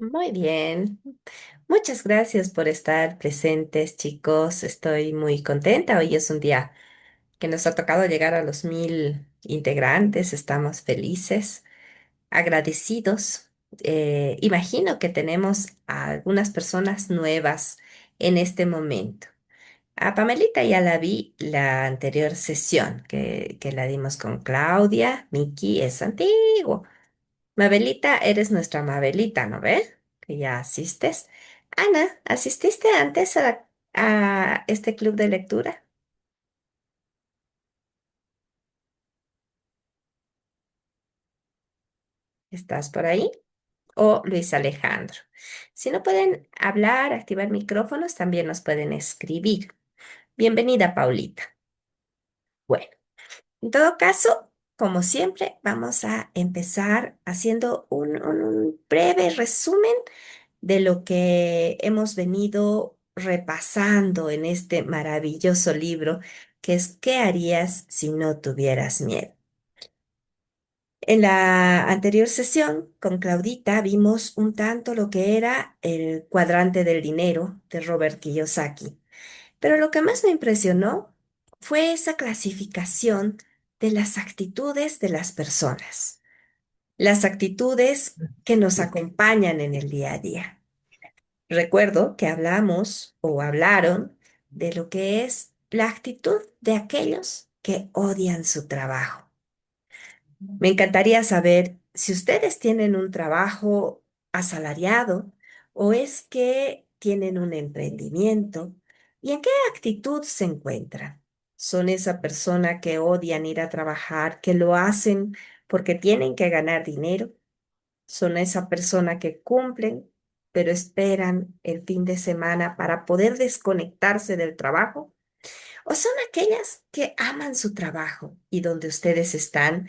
Muy bien. Muchas gracias por estar presentes, chicos. Estoy muy contenta. Hoy es un día que nos ha tocado llegar a los 1000 integrantes. Estamos felices, agradecidos. Imagino que tenemos a algunas personas nuevas en este momento. A Pamelita ya la vi la anterior sesión que la dimos con Claudia. Miki es antiguo. Mabelita, eres nuestra Mabelita, ¿no ve? Que ya asistes. Ana, ¿asististe antes a este club de lectura? ¿Estás por ahí? O Luis Alejandro. Si no pueden hablar, activar micrófonos, también nos pueden escribir. Bienvenida, Paulita. Bueno, en todo caso, como siempre, vamos a empezar haciendo un breve resumen de lo que hemos venido repasando en este maravilloso libro, que es ¿Qué harías si no tuvieras miedo? En la anterior sesión con Claudita vimos un tanto lo que era el cuadrante del dinero de Robert Kiyosaki, pero lo que más me impresionó fue esa clasificación de las actitudes de las personas, las actitudes que nos acompañan en el día a día. Recuerdo que hablamos o hablaron de lo que es la actitud de aquellos que odian su trabajo. Me encantaría saber si ustedes tienen un trabajo asalariado o es que tienen un emprendimiento y en qué actitud se encuentran. ¿Son esa persona que odian ir a trabajar, que lo hacen porque tienen que ganar dinero? ¿Son esa persona que cumplen, pero esperan el fin de semana para poder desconectarse del trabajo? ¿O son aquellas que aman su trabajo y donde ustedes están,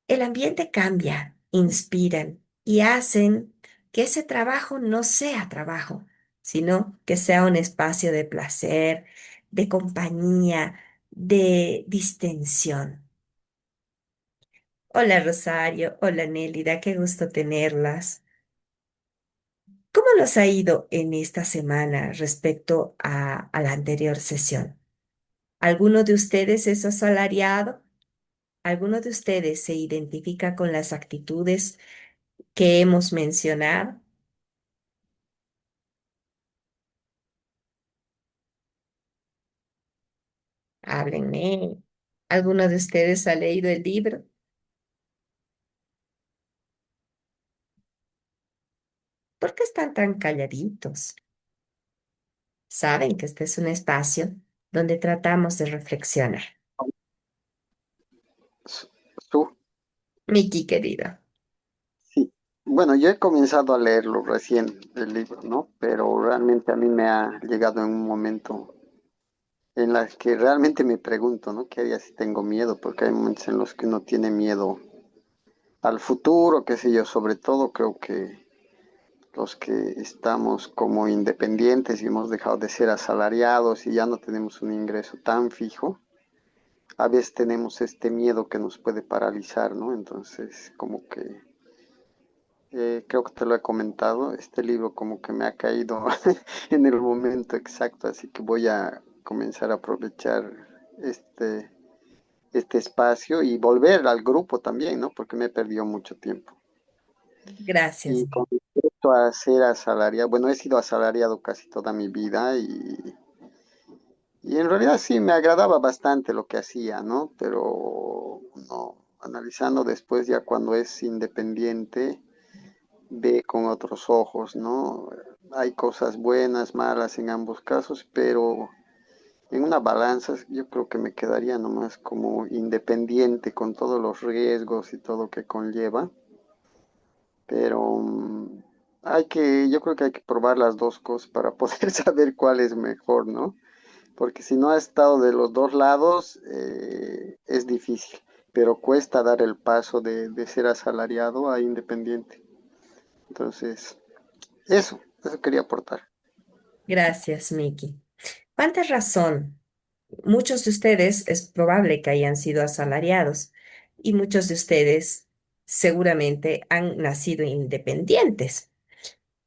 el ambiente cambia, inspiran y hacen que ese trabajo no sea trabajo, sino que sea un espacio de placer, de compañía, de distensión? Hola Rosario, hola Nélida, qué gusto tenerlas. ¿Cómo nos ha ido en esta semana respecto a la anterior sesión? ¿Alguno de ustedes es asalariado? ¿Alguno de ustedes se identifica con las actitudes que hemos mencionado? Háblenme. ¿Alguno de ustedes ha leído el libro? ¿Por qué están tan calladitos? Saben que este es un espacio donde tratamos de reflexionar. Su, su- Miki, querido. sí. Bueno, yo he comenzado a leerlo recién, el libro, ¿no? Pero realmente a mí me ha llegado en un momento en el que realmente me pregunto, ¿no? ¿Qué haría si tengo miedo? Porque hay momentos en los que uno tiene miedo al futuro, qué sé yo, sobre todo creo que los que estamos como independientes y hemos dejado de ser asalariados y ya no tenemos un ingreso tan fijo, a veces tenemos este miedo que nos puede paralizar, ¿no? Entonces, como que creo que te lo he comentado, este libro como que me ha caído en el momento exacto, así que voy a comenzar a aprovechar este, este espacio y volver al grupo también, ¿no? Porque me he perdido mucho tiempo. Gracias. Y con respecto a ser asalariado, bueno, he sido asalariado casi toda mi vida y en realidad sí me agradaba bastante lo que hacía, ¿no? Pero no, analizando después ya cuando es independiente, ve con otros ojos, ¿no? Hay cosas buenas, malas en ambos casos, pero en una balanza yo creo que me quedaría nomás como independiente con todos los riesgos y todo que conlleva, pero yo creo que hay que probar las dos cosas para poder saber cuál es mejor, ¿no? Porque si no has estado de los dos lados, es difícil, pero cuesta dar el paso de ser asalariado a independiente. Entonces, eso quería aportar. Gracias, Miki. ¿Cuánta razón? Muchos de ustedes es probable que hayan sido asalariados y muchos de ustedes seguramente han nacido independientes.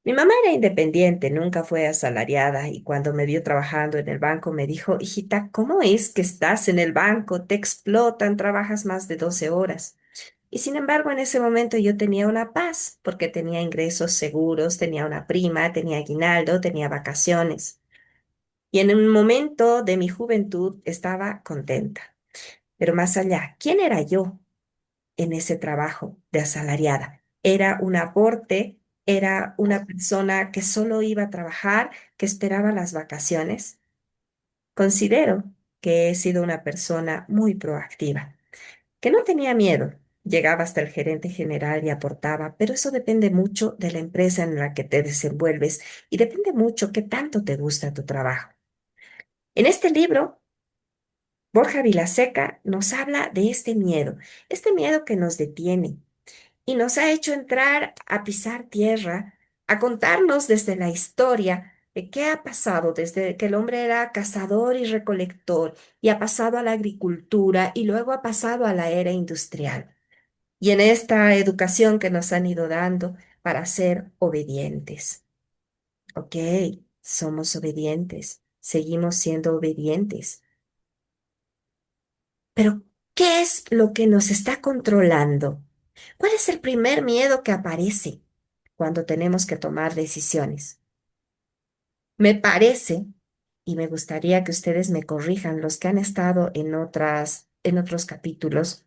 Mi mamá era independiente, nunca fue asalariada y cuando me vio trabajando en el banco me dijo, hijita, ¿cómo es que estás en el banco? Te explotan, trabajas más de 12 horas. Y sin embargo, en ese momento yo tenía una paz porque tenía ingresos seguros, tenía una prima, tenía aguinaldo, tenía vacaciones. Y en un momento de mi juventud estaba contenta. Pero más allá, ¿quién era yo en ese trabajo de asalariada? Era un aporte, era una persona que solo iba a trabajar, que esperaba las vacaciones. Considero que he sido una persona muy proactiva, que no tenía miedo. Llegaba hasta el gerente general y aportaba, pero eso depende mucho de la empresa en la que te desenvuelves y depende mucho qué tanto te gusta tu trabajo. En este libro, Borja Vilaseca nos habla de este miedo que nos detiene y nos ha hecho entrar a pisar tierra, a contarnos desde la historia de qué ha pasado desde que el hombre era cazador y recolector y ha pasado a la agricultura y luego ha pasado a la era industrial. Y en esta educación que nos han ido dando para ser obedientes. Ok, somos obedientes, seguimos siendo obedientes. Pero, ¿qué es lo que nos está controlando? ¿Cuál es el primer miedo que aparece cuando tenemos que tomar decisiones? Me parece, y me gustaría que ustedes me corrijan, los que han estado en otros capítulos,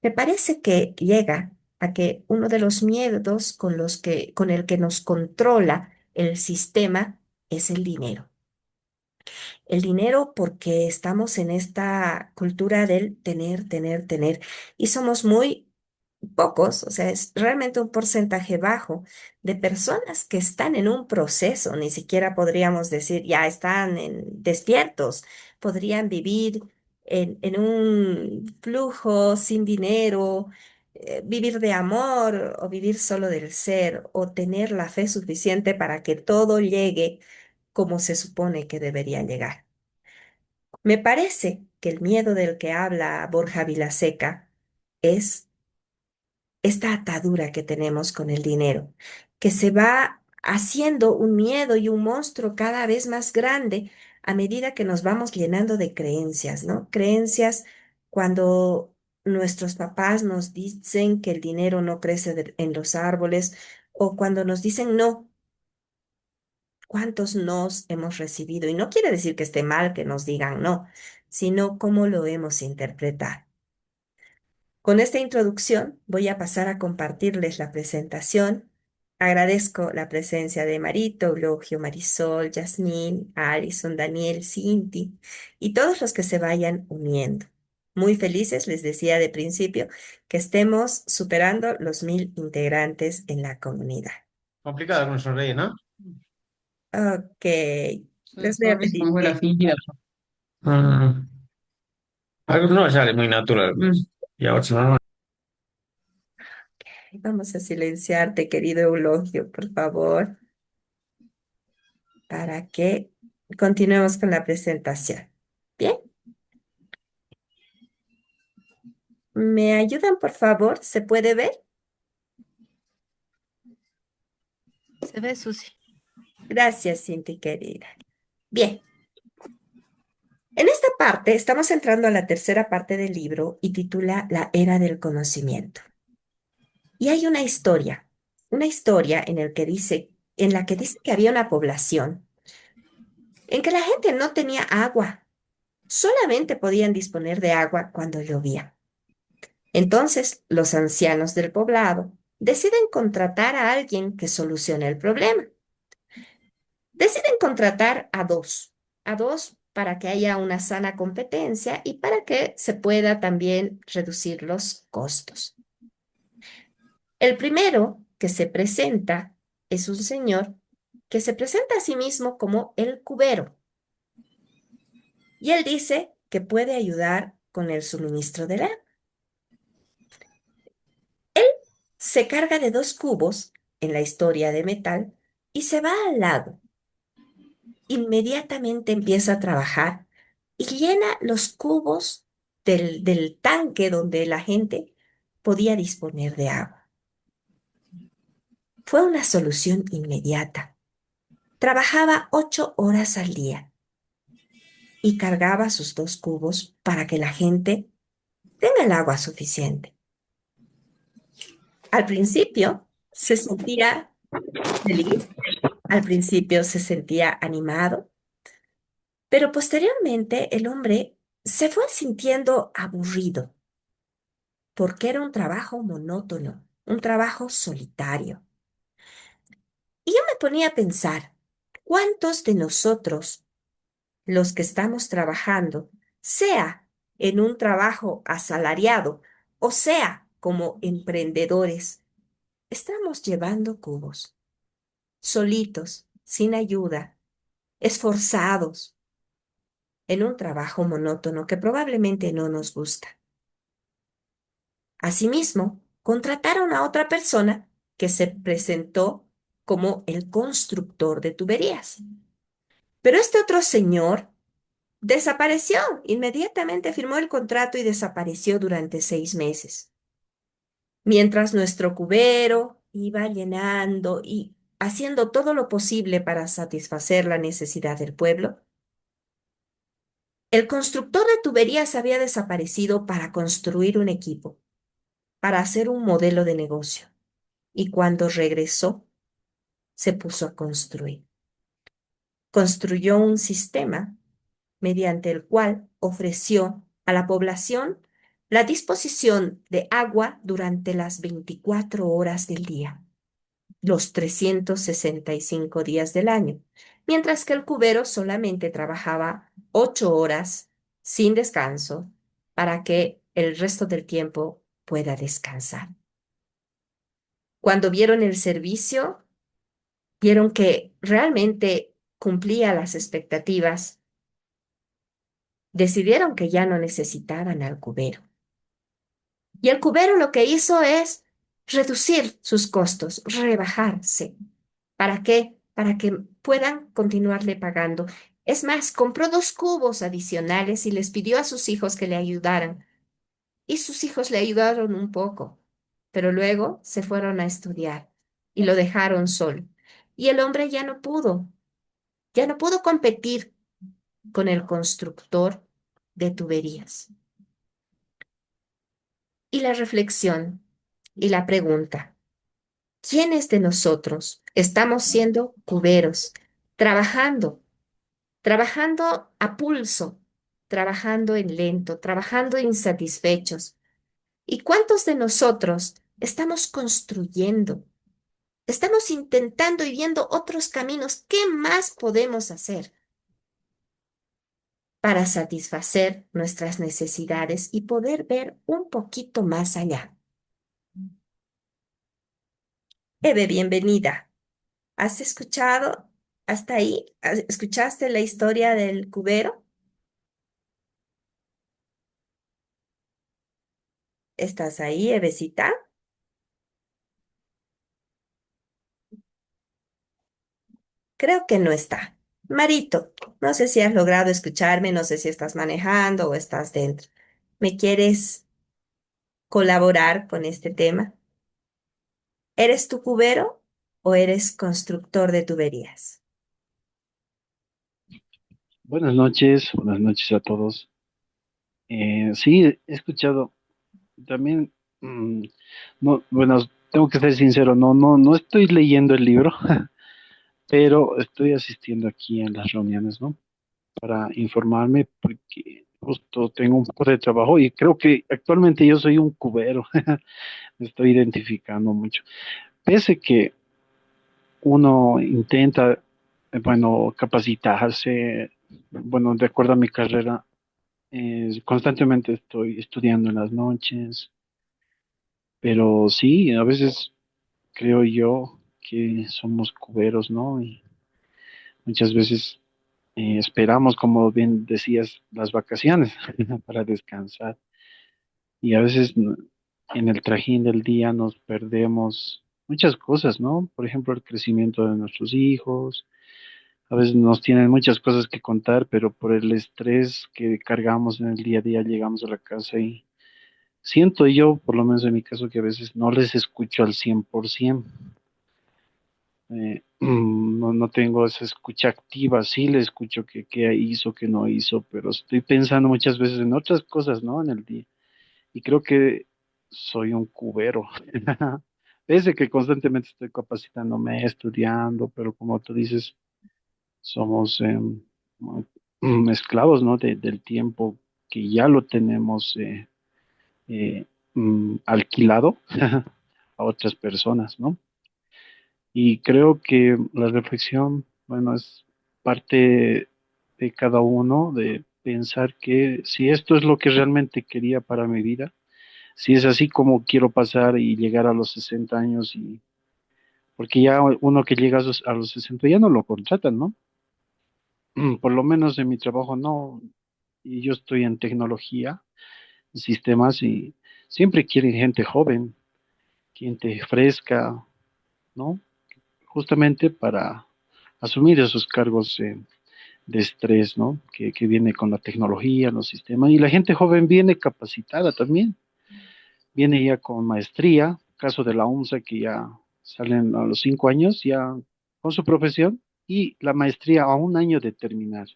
me parece que llega a que uno de los miedos con el que nos controla el sistema es el dinero. El dinero porque estamos en esta cultura del tener, tener, tener y somos muy pocos, o sea, es realmente un porcentaje bajo de personas que están en un proceso, ni siquiera podríamos decir ya están despiertos, podrían vivir en un flujo sin dinero, vivir de amor o vivir solo del ser o tener la fe suficiente para que todo llegue como se supone que debería llegar. Me parece que el miedo del que habla Borja Vilaseca es esta atadura que tenemos con el dinero, que se va haciendo un miedo y un monstruo cada vez más grande a medida que nos vamos llenando de creencias, ¿no? Creencias cuando nuestros papás nos dicen que el dinero no crece en los árboles o cuando nos dicen no. ¿Cuántos nos hemos recibido? Y no quiere decir que esté mal que nos digan no, sino cómo lo hemos interpretado. Con esta introducción voy a pasar a compartirles la presentación. Agradezco la presencia de Marito, Eulogio, Marisol, Yasmín, Alison, Daniel, Cinti y todos los que se vayan uniendo. Muy felices, les decía de principio, que estemos superando los 1000 integrantes en la comunidad. Complicado con sonreír, ¿no? Ok, les voy a Sonrisa como pedir fuera que fingida. Mm, algo no sale muy natural. Y ahora se normal. vamos a silenciarte, querido Eulogio, por favor, para que continuemos con la presentación. Bien, ¿me ayudan, por favor? ¿Se puede ver? Se ve, Susi. Gracias, Cinti, querida. Bien, en esta parte estamos entrando a la tercera parte del libro y titula La Era del Conocimiento. Y hay una historia en la que dice que había una población en que la gente no tenía agua, solamente podían disponer de agua cuando llovía. Entonces, los ancianos del poblado deciden contratar a alguien que solucione el problema. Deciden contratar a dos para que haya una sana competencia y para que se pueda también reducir los costos. El primero que se presenta es un señor que se presenta a sí mismo como el cubero y él dice que puede ayudar con el suministro del agua. Se carga de dos cubos en la historia de metal y se va al lago. Inmediatamente empieza a trabajar y llena los cubos del tanque donde la gente podía disponer de agua. Fue una solución inmediata. Trabajaba 8 horas al día y cargaba sus 2 cubos para que la gente tenga el agua suficiente. Al principio se sentía feliz, al principio se sentía animado, pero posteriormente el hombre se fue sintiendo aburrido porque era un trabajo monótono, un trabajo solitario. Y yo me ponía a pensar, ¿cuántos de nosotros, los que estamos trabajando, sea en un trabajo asalariado o sea como emprendedores, estamos llevando cubos, solitos, sin ayuda, esforzados, en un trabajo monótono que probablemente no nos gusta? Asimismo, contrataron a otra persona que se presentó como el constructor de tuberías. Pero este otro señor desapareció, inmediatamente firmó el contrato y desapareció durante 6 meses. Mientras nuestro cubero iba llenando y haciendo todo lo posible para satisfacer la necesidad del pueblo, el constructor de tuberías había desaparecido para construir un equipo, para hacer un modelo de negocio. Y cuando regresó, se puso a construir. Construyó un sistema mediante el cual ofreció a la población la disposición de agua durante las 24 horas del día, los 365 días del año, mientras que el cubero solamente trabajaba 8 horas sin descanso para que el resto del tiempo pueda descansar. Cuando vieron el servicio, vieron que realmente cumplía las expectativas, decidieron que ya no necesitaban al cubero. Y el cubero lo que hizo es reducir sus costos, rebajarse. ¿Para qué? Para que puedan continuarle pagando. Es más, compró 2 cubos adicionales y les pidió a sus hijos que le ayudaran. Y sus hijos le ayudaron un poco, pero luego se fueron a estudiar y lo dejaron solo. Y el hombre ya no pudo competir con el constructor de tuberías. Y la reflexión y la pregunta, ¿quiénes de nosotros estamos siendo cuberos, trabajando, trabajando a pulso, trabajando en lento, trabajando insatisfechos? ¿Y cuántos de nosotros estamos construyendo? Estamos intentando y viendo otros caminos. ¿Qué más podemos hacer para satisfacer nuestras necesidades y poder ver un poquito más allá? Eve, bienvenida. ¿Has escuchado hasta ahí? ¿Escuchaste la historia del cubero? ¿Estás ahí, Evecita? Creo que no está. Marito, no sé si has logrado escucharme, no sé si estás manejando o estás dentro. ¿Me quieres colaborar con este tema? ¿Eres tu cubero o eres constructor de tuberías? Buenas noches a todos. Sí, he escuchado también, no, bueno, tengo que ser sincero, no estoy leyendo el libro, pero estoy asistiendo aquí a las reuniones, ¿no? Para informarme, porque justo tengo un poco de trabajo y creo que actualmente yo soy un cubero, me estoy identificando mucho. Pese que uno intenta, bueno, capacitarse, bueno, de acuerdo a mi carrera. Constantemente estoy estudiando en las noches, pero sí, a veces creo yo que somos cuberos, ¿no? Y muchas veces esperamos, como bien decías, las vacaciones para descansar. Y a veces en el trajín del día nos perdemos muchas cosas, ¿no? Por ejemplo, el crecimiento de nuestros hijos. A veces nos tienen muchas cosas que contar, pero por el estrés que cargamos en el día a día llegamos a la casa y siento yo, por lo menos en mi caso, que a veces no les escucho al 100%. no tengo esa escucha activa, sí le escucho que hizo, que no hizo, pero estoy pensando muchas veces en otras cosas, ¿no? En el día. Y creo que soy un cubero. Pese que constantemente estoy capacitándome, estudiando, pero como tú dices, somos esclavos, ¿no? Del tiempo que ya lo tenemos eh, alquilado a otras personas, ¿no? Y creo que la reflexión, bueno, es parte de cada uno, de pensar que si esto es lo que realmente quería para mi vida, si es así como quiero pasar y llegar a los 60 años, y porque ya uno que llega a los 60 ya no lo contratan, ¿no? Por lo menos en mi trabajo no, y yo estoy en tecnología, en sistemas, y siempre quieren gente joven, gente fresca, ¿no? Justamente para asumir esos cargos de estrés, ¿no? Que viene con la tecnología, los sistemas, y la gente joven viene capacitada también, viene ya con maestría, caso de la UNSA que ya salen a los 5 años ya con su profesión y la maestría a un año de terminar,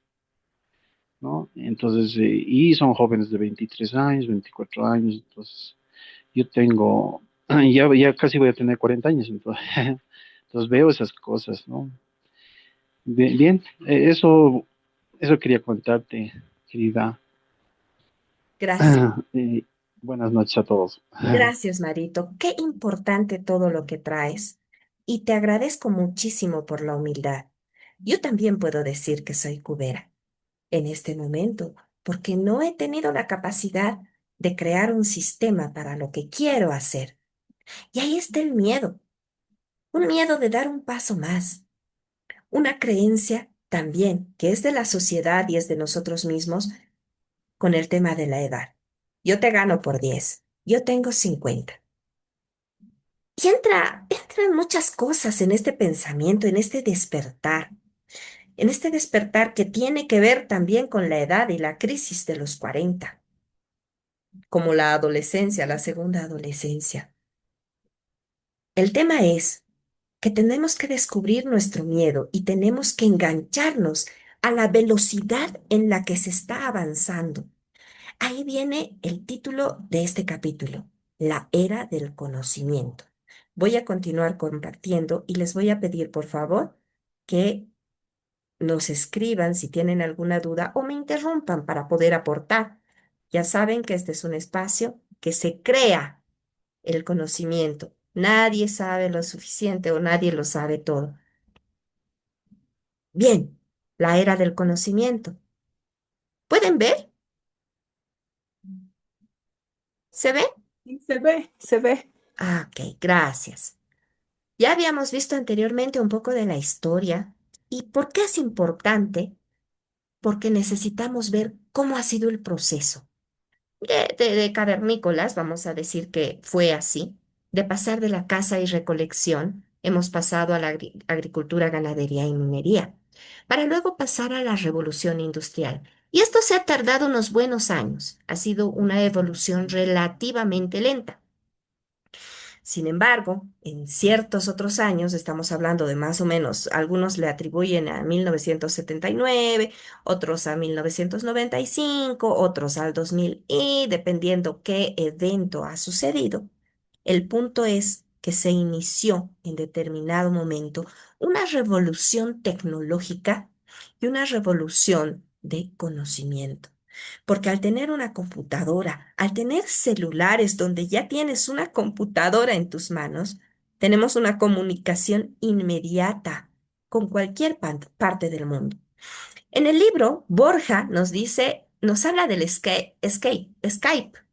¿no? Entonces, y son jóvenes de 23 años, 24 años, entonces yo tengo, ya casi voy a tener 40 años, entonces, entonces veo esas cosas, ¿no? Bien, bien, eso quería contarte, querida. Gracias. Y buenas noches a todos. Gracias, Marito. Qué importante todo lo que traes. Y te agradezco muchísimo por la humildad. Yo también puedo decir que soy cubera en este momento, porque no he tenido la capacidad de crear un sistema para lo que quiero hacer. Y ahí está el miedo, un miedo de dar un paso más, una creencia también que es de la sociedad y es de nosotros mismos con el tema de la edad. Yo te gano por 10, yo tengo 50. Y entran muchas cosas en este pensamiento, en este despertar que tiene que ver también con la edad y la crisis de los 40, como la adolescencia, la segunda adolescencia. El tema es que tenemos que descubrir nuestro miedo y tenemos que engancharnos a la velocidad en la que se está avanzando. Ahí viene el título de este capítulo, la era del conocimiento. Voy a continuar compartiendo y les voy a pedir, por favor, que nos escriban si tienen alguna duda o me interrumpan para poder aportar. Ya saben que este es un espacio que se crea el conocimiento. Nadie sabe lo suficiente o nadie lo sabe todo. Bien, la era del conocimiento. ¿Pueden ver? ¿Se ve? Sí, se ve, se ve. Ah, ok, gracias. Ya habíamos visto anteriormente un poco de la historia y por qué es importante, porque necesitamos ver cómo ha sido el proceso. De cavernícolas, vamos a decir que fue así, de pasar de la caza y recolección, hemos pasado a la agricultura, ganadería y minería, para luego pasar a la revolución industrial. Y esto se ha tardado unos buenos años, ha sido una evolución relativamente lenta. Sin embargo, en ciertos otros años, estamos hablando de más o menos, algunos le atribuyen a 1979, otros a 1995, otros al 2000 y dependiendo qué evento ha sucedido, el punto es que se inició en determinado momento una revolución tecnológica y una revolución de conocimiento. Porque al tener una computadora, al tener celulares donde ya tienes una computadora en tus manos, tenemos una comunicación inmediata con cualquier parte del mundo. En el libro, Borja nos dice, nos habla del Skype,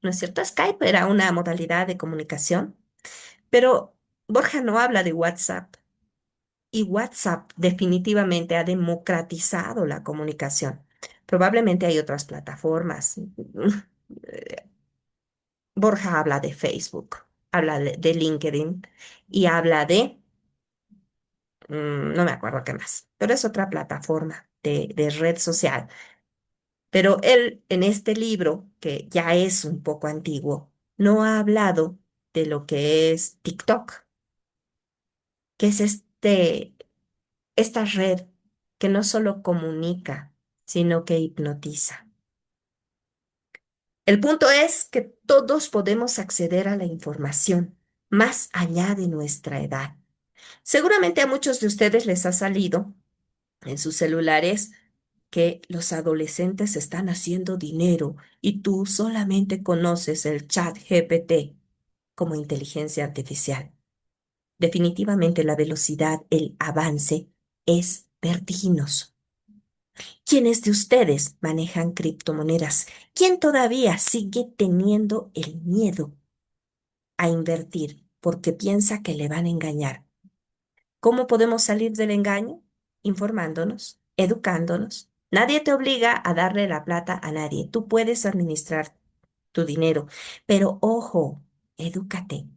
¿no es cierto? Skype era una modalidad de comunicación, pero Borja no habla de WhatsApp. Y WhatsApp definitivamente ha democratizado la comunicación. Probablemente hay otras plataformas. Borja habla de Facebook, habla de LinkedIn y habla de, no me acuerdo qué más, pero es otra plataforma de red social. Pero él en este libro, que ya es un poco antiguo, no ha hablado de lo que es TikTok, que es esta red que no solo comunica, sino que hipnotiza. El punto es que todos podemos acceder a la información más allá de nuestra edad. Seguramente a muchos de ustedes les ha salido en sus celulares que los adolescentes están haciendo dinero y tú solamente conoces el chat GPT como inteligencia artificial. Definitivamente la velocidad, el avance es vertiginoso. ¿Quiénes de ustedes manejan criptomonedas? ¿Quién todavía sigue teniendo el miedo a invertir porque piensa que le van a engañar? ¿Cómo podemos salir del engaño? Informándonos, educándonos. Nadie te obliga a darle la plata a nadie. Tú puedes administrar tu dinero, pero ojo, edúcate.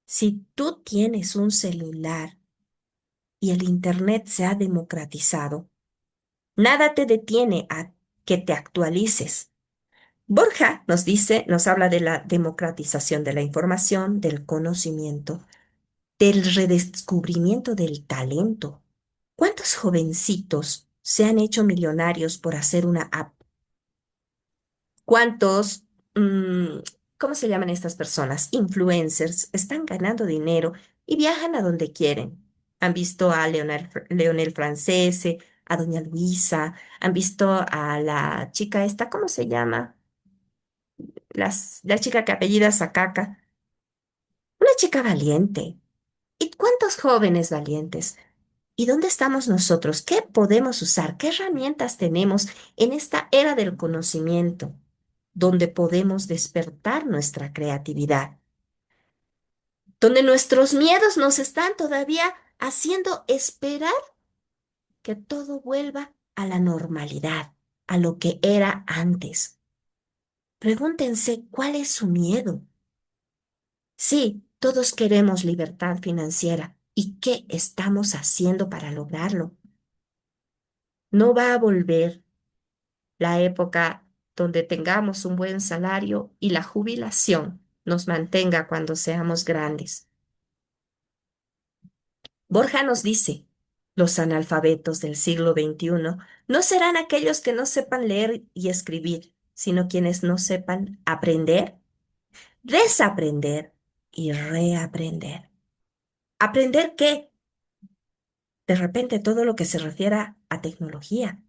Si tú tienes un celular y el Internet se ha democratizado, nada te detiene a que te actualices. Borja nos dice, nos habla de la democratización de la información, del conocimiento, del redescubrimiento del talento. ¿Cuántos jovencitos se han hecho millonarios por hacer una app? ¿Cuántos, mm, cómo se llaman estas personas? Influencers están ganando dinero y viajan a donde quieren. Han visto a Leonel Francese, a Doña Luisa, han visto a la chica esta, ¿cómo se llama? La chica que apellida Sakaka. Una chica valiente. ¿Y cuántos jóvenes valientes? ¿Y dónde estamos nosotros? ¿Qué podemos usar? ¿Qué herramientas tenemos en esta era del conocimiento, donde podemos despertar nuestra creatividad, donde nuestros miedos nos están todavía haciendo esperar que todo vuelva a la normalidad, a lo que era antes? Pregúntense cuál es su miedo. Sí, todos queremos libertad financiera. ¿Y qué estamos haciendo para lograrlo? No va a volver la época donde tengamos un buen salario y la jubilación nos mantenga cuando seamos grandes. Borja nos dice, los analfabetos del siglo XXI no serán aquellos que no sepan leer y escribir, sino quienes no sepan aprender, desaprender y reaprender. ¿Aprender qué? De repente todo lo que se refiera a tecnología.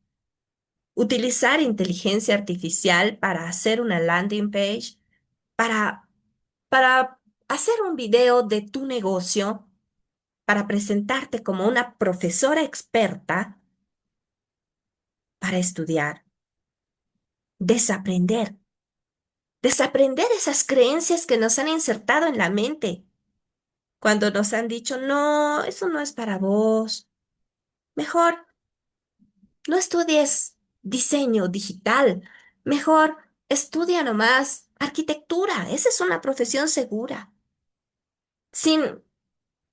Utilizar inteligencia artificial para hacer una landing page, para, para hacer un video de tu negocio, para presentarte como una profesora experta, para estudiar, desaprender, desaprender esas creencias que nos han insertado en la mente cuando nos han dicho, no, eso no es para vos. Mejor no estudies diseño digital. Mejor estudia nomás arquitectura. Esa es una profesión segura. Sin,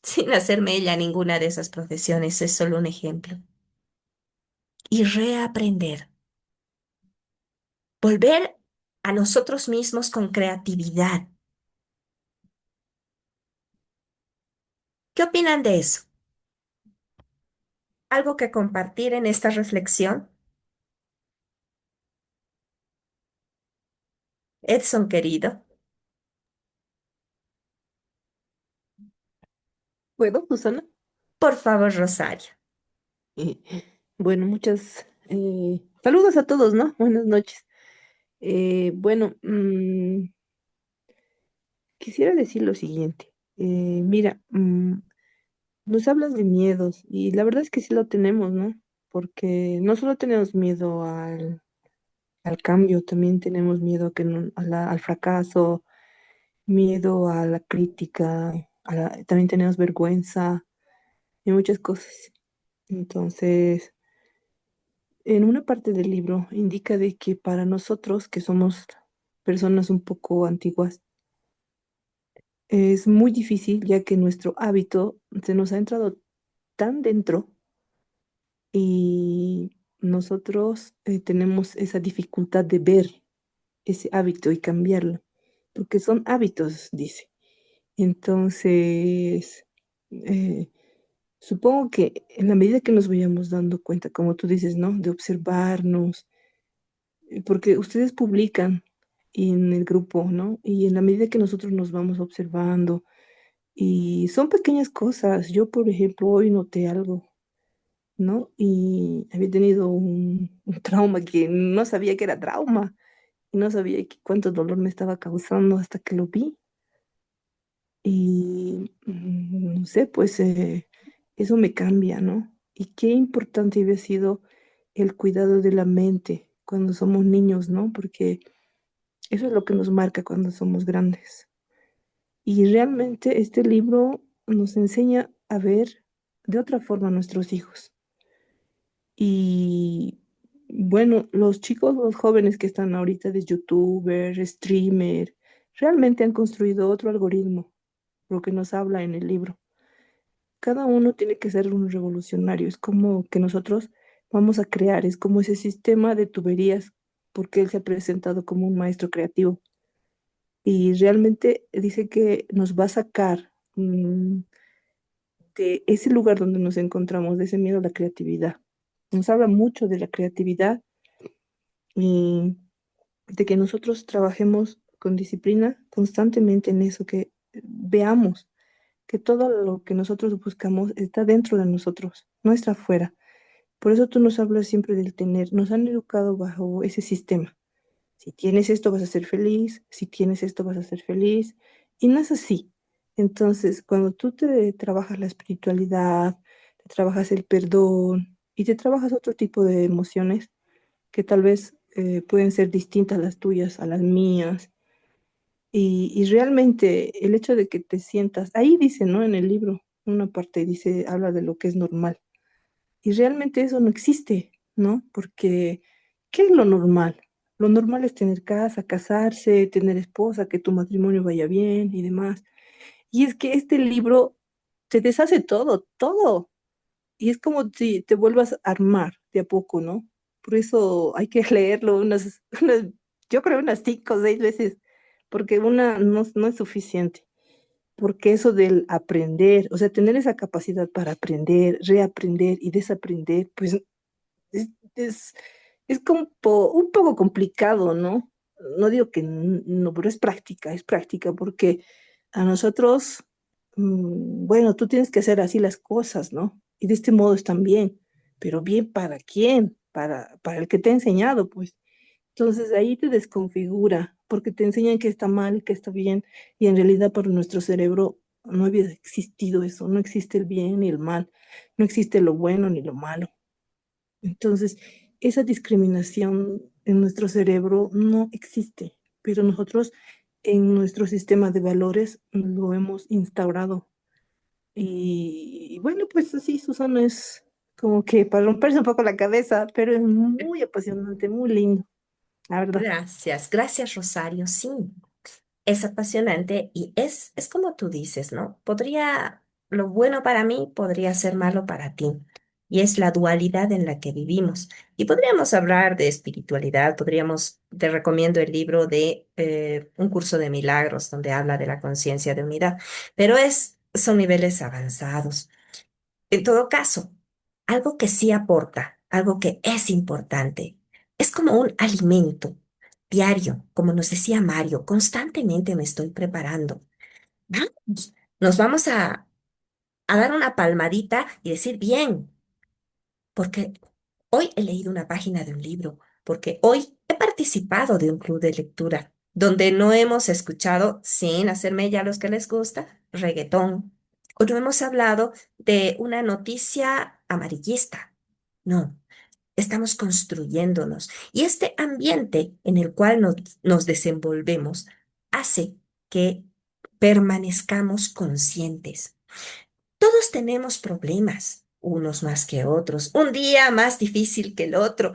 sin hacerme ella ninguna de esas profesiones, es solo un ejemplo. Y reaprender. Volver a nosotros mismos con creatividad. ¿Qué opinan de eso? ¿Algo que compartir en esta reflexión? Edson, querido. ¿Puedo, Susana? Por favor, Rosario. Eh, bueno, saludos a todos, ¿no? Buenas noches. Bueno, quisiera decir lo siguiente. Mira, nos hablas de miedos y la verdad es que sí lo tenemos, ¿no? Porque no solo tenemos miedo al cambio, también tenemos miedo a que al fracaso, miedo a la crítica, también tenemos vergüenza y muchas cosas. Entonces, en una parte del libro indica de que para nosotros, que somos personas un poco antiguas, es muy difícil ya que nuestro hábito se nos ha entrado tan dentro y nosotros tenemos esa dificultad de ver ese hábito y cambiarlo, porque son hábitos, dice. Entonces, eh, Supongo que en la medida que nos vayamos dando cuenta, como tú dices, ¿no? De observarnos, porque ustedes publican en el grupo, ¿no? Y en la medida que nosotros nos vamos observando, y son pequeñas cosas. Yo, por ejemplo, hoy noté algo, ¿no? Y había tenido un trauma que no sabía que era trauma y no sabía cuánto dolor me estaba causando hasta que lo vi. Y no sé, pues eso me cambia, ¿no? Y qué importante había sido el cuidado de la mente cuando somos niños, ¿no? Porque eso es lo que nos marca cuando somos grandes. Y realmente este libro nos enseña a ver de otra forma a nuestros hijos. Y bueno, los chicos, los jóvenes que están ahorita de youtuber, streamer, realmente han construido otro algoritmo, lo que nos habla en el libro. Cada uno tiene que ser un revolucionario. Es como que nosotros vamos a crear, es como ese sistema de tuberías, porque él se ha presentado como un maestro creativo. Y realmente dice que nos va a sacar de ese lugar donde nos encontramos, de ese miedo a la creatividad. Nos habla mucho de la creatividad y de que nosotros trabajemos con disciplina constantemente en eso, que veamos que todo lo que nosotros buscamos está dentro de nosotros, no está afuera. Por eso tú nos hablas siempre del tener, nos han educado bajo ese sistema. Si tienes esto vas a ser feliz, si tienes esto vas a ser feliz, y no es así. Entonces, cuando tú te trabajas la espiritualidad, te trabajas el perdón y te trabajas otro tipo de emociones que tal vez pueden ser distintas las tuyas a las mías, y realmente el hecho de que te sientas, ahí dice, ¿no? En el libro, una parte dice, habla de lo que es normal. Y realmente eso no existe, ¿no? Porque, ¿qué es lo normal? Lo normal es tener casa, casarse, tener esposa, que tu matrimonio vaya bien y demás. Y es que este libro te deshace todo, todo. Y es como si te vuelvas a armar de a poco, ¿no? Por eso hay que leerlo yo creo unas 5 o 6 veces, porque una no es suficiente. Porque eso del aprender, o sea, tener esa capacidad para aprender, reaprender y desaprender, pues es, es, es como un poco complicado, ¿no? No digo que no, pero es práctica, porque a nosotros, bueno, tú tienes que hacer así las cosas, ¿no? Y de este modo están bien, pero bien para quién, para el que te ha enseñado, pues. Entonces ahí te desconfigura, porque te enseñan que está mal, que está bien, y en realidad para nuestro cerebro no había existido eso, no existe el bien ni el mal, no existe lo bueno ni lo malo. Entonces, esa discriminación en nuestro cerebro no existe, pero nosotros en nuestro sistema de valores lo hemos instaurado. Y bueno, pues así, Susana, es como que para romperse un poco la cabeza, pero es muy apasionante, muy lindo, la verdad. Gracias, gracias Rosario. Sí, es apasionante y es como tú dices, ¿no? Lo bueno para mí podría ser malo para ti. Y es la dualidad en la que vivimos. Y podríamos hablar de espiritualidad, te recomiendo el libro de Un curso de milagros, donde habla de la conciencia de unidad, pero son niveles avanzados. En todo caso, algo que sí aporta, algo que es importante, es como un alimento diario, como nos decía Mario, constantemente me estoy preparando. Vamos, nos vamos a dar una palmadita y decir, bien, porque hoy he leído una página de un libro, porque hoy he participado de un club de lectura, donde no hemos escuchado, sin hacerme ya a los que les gusta, reggaetón, o no hemos hablado de una noticia amarillista. No, estamos construyéndonos. Y este ambiente en el cual nos desenvolvemos hace que permanezcamos conscientes. Todos tenemos problemas, unos más que otros, un día más difícil que el otro,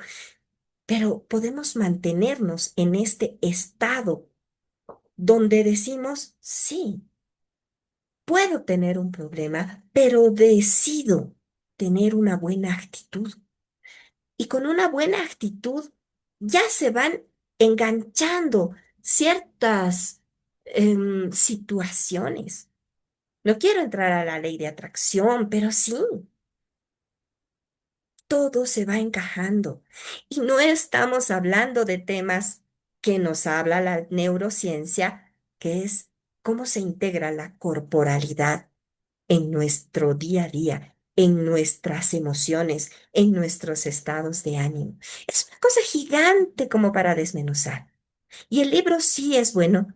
pero podemos mantenernos en este estado donde decimos, sí, puedo tener un problema, pero decido tener una buena actitud. Y con una buena actitud ya se van enganchando ciertas situaciones. No quiero entrar a la ley de atracción, pero sí, todo se va encajando. Y no estamos hablando de temas que nos habla la neurociencia, que es cómo se integra la corporalidad en nuestro día a día, en nuestras emociones, en nuestros estados de ánimo. Es una cosa gigante como para desmenuzar. Y el libro sí es bueno,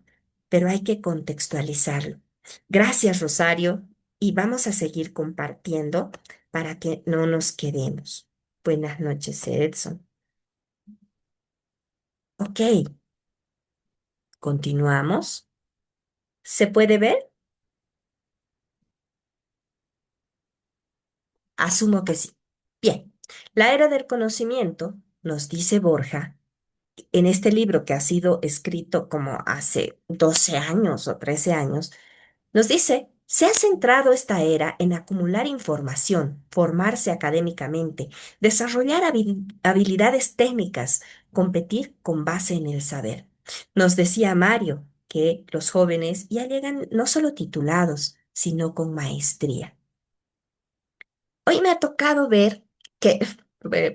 pero hay que contextualizarlo. Gracias, Rosario, y vamos a seguir compartiendo para que no nos quedemos. Buenas noches, Edson. Ok, continuamos. ¿Se puede ver? Asumo que sí. Bien, la era del conocimiento, nos dice Borja, en este libro que ha sido escrito como hace 12 años o 13 años, nos dice, se ha centrado esta era en acumular información, formarse académicamente, desarrollar habilidades técnicas, competir con base en el saber. Nos decía Mario que los jóvenes ya llegan no solo titulados, sino con maestría. Hoy me ha tocado ver que,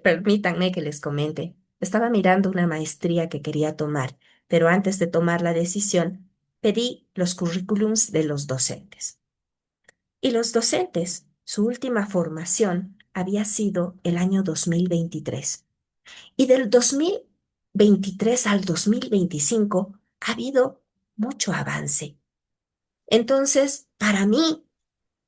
permítanme que les comente, estaba mirando una maestría que quería tomar, pero antes de tomar la decisión, pedí los currículums de los docentes. Y los docentes, su última formación había sido el año 2023. Y del 2023 al 2025 ha habido mucho avance. Entonces, para mí,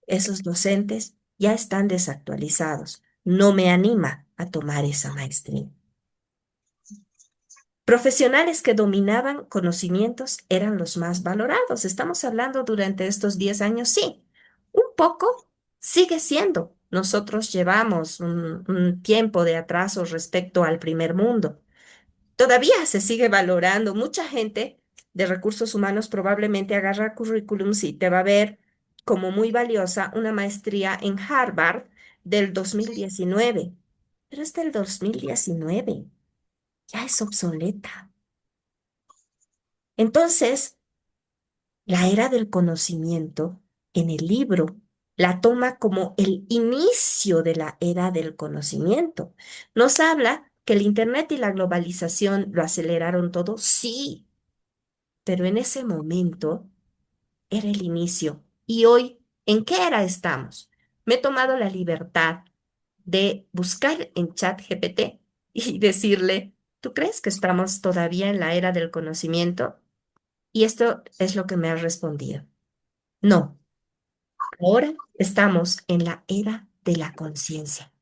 esos docentes ya están desactualizados. No me anima a tomar esa maestría. Profesionales que dominaban conocimientos eran los más valorados. Estamos hablando durante estos 10 años, sí. Un poco sigue siendo. Nosotros llevamos un tiempo de atraso respecto al primer mundo. Todavía se sigue valorando. Mucha gente de recursos humanos probablemente agarra currículums y te va a ver como muy valiosa una maestría en Harvard del 2019. Pero es del 2019. Ya es obsoleta. Entonces, la era del conocimiento en el libro la toma como el inicio de la era del conocimiento. Nos habla que el Internet y la globalización lo aceleraron todo, sí, pero en ese momento era el inicio. Y hoy, ¿en qué era estamos? Me he tomado la libertad de buscar en ChatGPT y decirle, ¿tú crees que estamos todavía en la era del conocimiento? Y esto es lo que me ha respondido. No, ahora estamos en la era de la conciencia.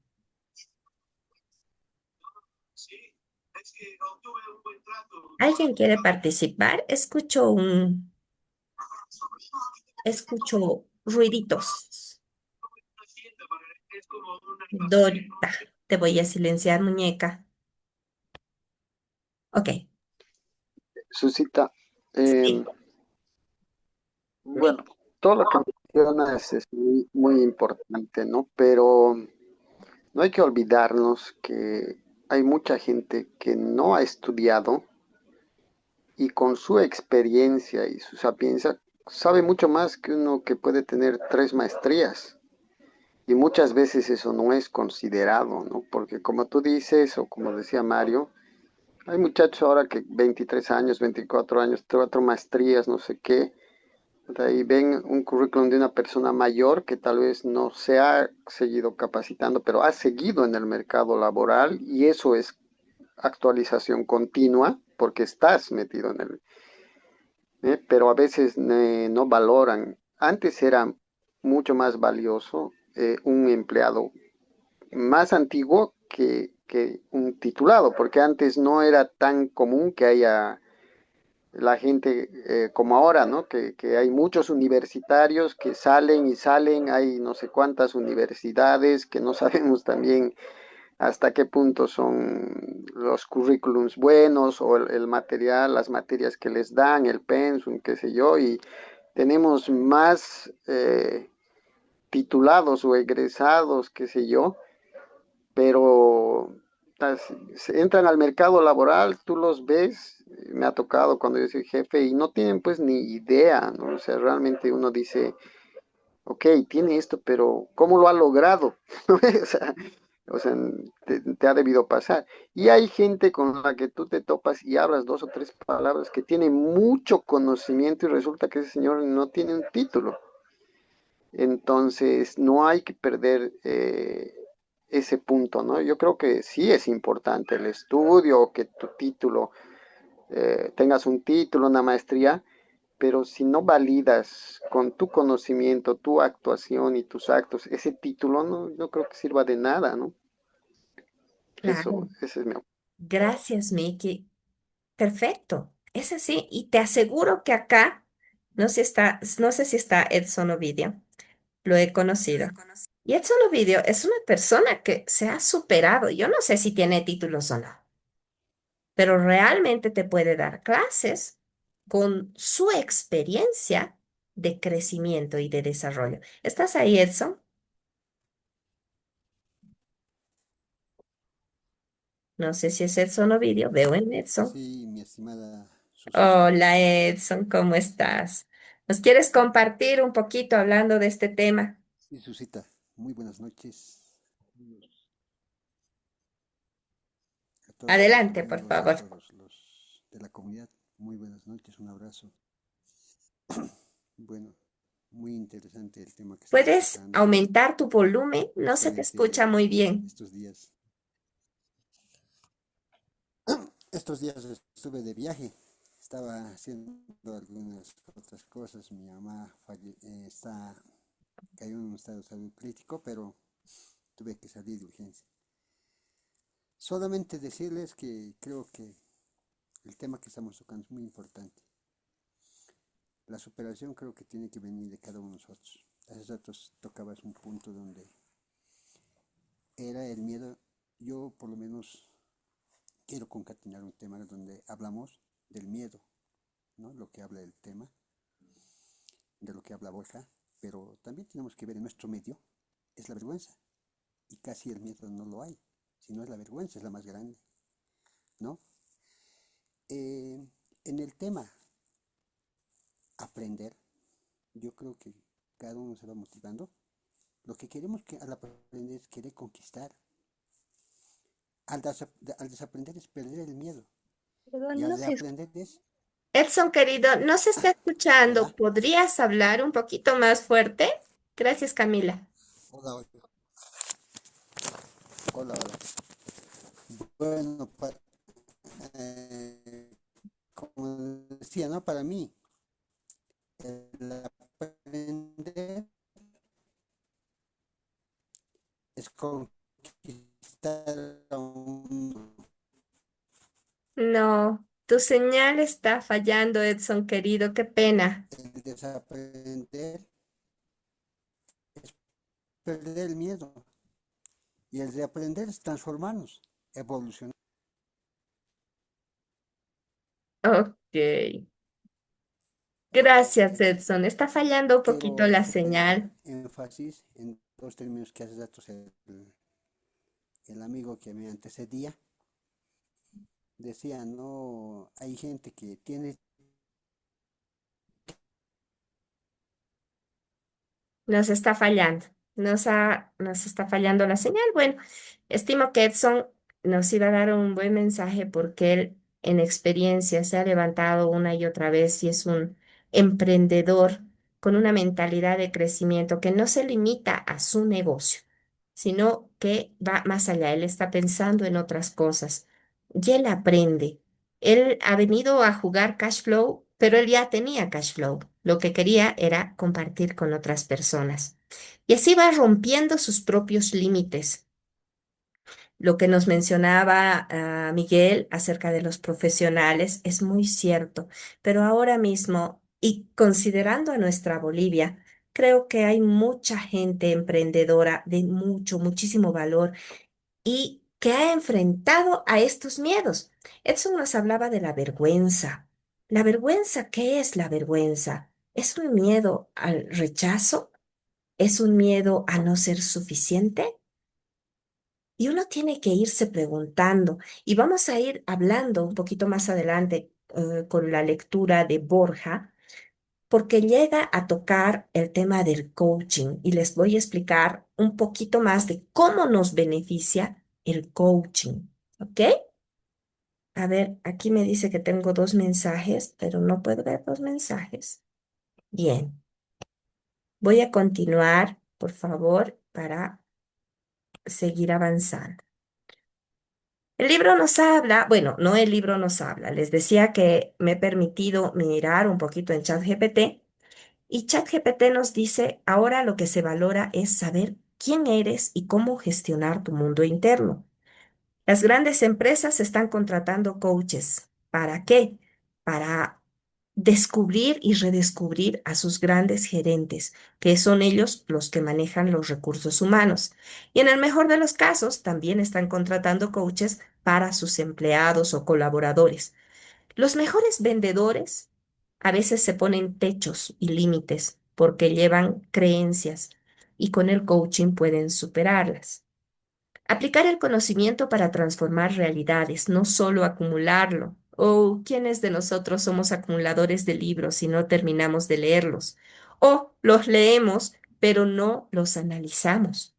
¿Alguien quiere participar? Escucho ruiditos. Dorita, te voy a silenciar, muñeca. Ok, Susita, sí. bueno, todo lo que mencionas es muy, muy importante, ¿no? Pero no hay que olvidarnos que hay mucha gente que no ha estudiado y con su experiencia y su sapiencia sabe mucho más que uno que puede tener 3 maestrías. Y muchas veces eso no es considerado, ¿no? Porque como tú dices, o como decía Mario, hay muchachos ahora que 23 años, 24 años, 4 maestrías, no sé qué. De ahí ven un currículum de una persona mayor que tal vez no se ha seguido capacitando, pero ha seguido en el mercado laboral y eso es actualización continua porque estás metido en el, pero a veces no valoran. Antes era mucho más valioso un empleado más antiguo que un titulado, porque antes no era tan común que haya la gente como ahora, ¿no? Que hay muchos universitarios que salen y salen, hay no sé cuántas universidades que no sabemos también hasta qué punto son los currículums buenos o el material, las materias que les dan, el pensum, qué sé yo, y tenemos más titulados o egresados, qué sé yo, pero se entran al mercado laboral, tú los ves, me ha tocado cuando yo soy jefe y no tienen pues ni idea, ¿no? O sea, realmente uno dice, ok, tiene esto, pero ¿cómo lo ha logrado? ¿No ves? O sea, te ha debido pasar. Y hay gente con la que tú te topas y hablas dos o tres palabras que tiene mucho conocimiento y resulta que ese señor no tiene un título. Entonces, no hay que perder ese punto, ¿no? Yo creo que sí es importante el estudio, que tu título, tengas un título, una maestría, pero si no validas con tu conocimiento, tu actuación y tus actos ese título, no creo que sirva de nada, ¿no? Eso, Claro. ese es mi... Gracias, Miki. Perfecto. Es así. Y te aseguro que acá, no sé si está Edson Ovidio, lo he conocido. Y Edson Ovidio es una persona que se ha superado. Yo no sé si tiene títulos o no, pero realmente te puede dar clases con su experiencia de crecimiento y de desarrollo. ¿Estás ahí, Edson? No sé si es Edson Ovidio. Veo en Edson. Sí, mi estimada Susita. Hola, Edson, ¿cómo estás? ¿Nos quieres compartir un poquito hablando de este tema? Sí, Susita, muy buenas noches a todos los Adelante, por amigos, a favor. todos los de la comunidad. Muy buenas noches, un abrazo. Bueno, muy interesante el tema que estamos ¿Puedes tocando. aumentar tu volumen? No se te escucha Justamente muy bien. estos días estuve de viaje, estaba haciendo algunas otras cosas. Mi mamá cayó en un estado de salud crítico, pero tuve que salir de urgencia. Solamente decirles que creo que el tema que estamos tocando es muy importante. La superación creo que tiene que venir de cada uno de nosotros. Hace rato tocabas un punto donde era el miedo. Yo por lo menos quiero concatenar un tema donde hablamos del miedo, ¿no? Lo que habla el tema, de lo que habla Borja, pero también tenemos que ver en nuestro medio, es la vergüenza. Y casi el miedo no lo hay, sino es la vergüenza, es la más grande, ¿no? En el tema aprender, yo creo que cada uno se va motivando. Lo que queremos que al aprender es querer conquistar. Al desaprender es perder el miedo. Y Perdón, al no se reaprender es, Edson, querido, no se está escuchando. hola, ¿Podrías hablar un poquito más fuerte? Gracias, Camila. hola, hola, hola. Bueno, eh, como decía, ¿no? Para mí, el aprender es conquistar a uno. No, tu señal está fallando, Edson, querido. Qué pena. El desaprender es perder el miedo. Y el reaprender es transformarnos, evolucionar. Ok. Gracias, Edson. Está fallando un poquito Quiero la poner señal. énfasis en dos términos que hace datos el amigo que me antecedía decía, no, hay gente que tiene, Nos está fallando. Nos está fallando la señal. Bueno, estimo que Edson nos iba a dar un buen mensaje porque él en experiencia se ha levantado una y otra vez y es un emprendedor con una mentalidad de crecimiento que no se limita a su negocio, sino que va más allá. Él está pensando en otras cosas y él aprende. Él ha venido a jugar cash flow, pero él ya tenía cash flow. Lo que quería era compartir con otras personas. Y así va rompiendo sus propios límites. Lo que nos mencionaba Miguel acerca de los profesionales es muy cierto, pero ahora mismo, y considerando a nuestra Bolivia, creo que hay mucha gente emprendedora de muchísimo valor y que ha enfrentado a estos miedos. Edson nos hablaba de la vergüenza. ¿La vergüenza qué es la vergüenza? ¿Es un miedo al rechazo? ¿Es un miedo a no ser suficiente? Y uno tiene que irse preguntando, y vamos a ir hablando un poquito más adelante con la lectura de Borja, porque llega a tocar el tema del coaching y les voy a explicar un poquito más de cómo nos beneficia el coaching. ¿Ok? A ver, aquí me dice que tengo dos mensajes, pero no puedo ver los mensajes. Bien, voy a continuar, por favor, para seguir avanzando. El libro nos habla, bueno, no el libro nos habla, les decía que me he permitido mirar un poquito en ChatGPT y ChatGPT nos dice, ahora lo que se valora es saber quién eres y cómo gestionar tu mundo interno. Las grandes empresas están contratando coaches. ¿Para qué? Para descubrir y redescubrir a sus grandes gerentes, que son ellos los que manejan los recursos humanos. Y en el mejor de los casos, también están contratando coaches para sus empleados o colaboradores. Los mejores vendedores a veces se ponen techos y límites porque llevan creencias y con el coaching pueden superarlas. Aplicar el conocimiento para transformar realidades, no solo acumularlo. ¿O quiénes de nosotros somos acumuladores de libros y no terminamos de leerlos? O los leemos, pero no los analizamos.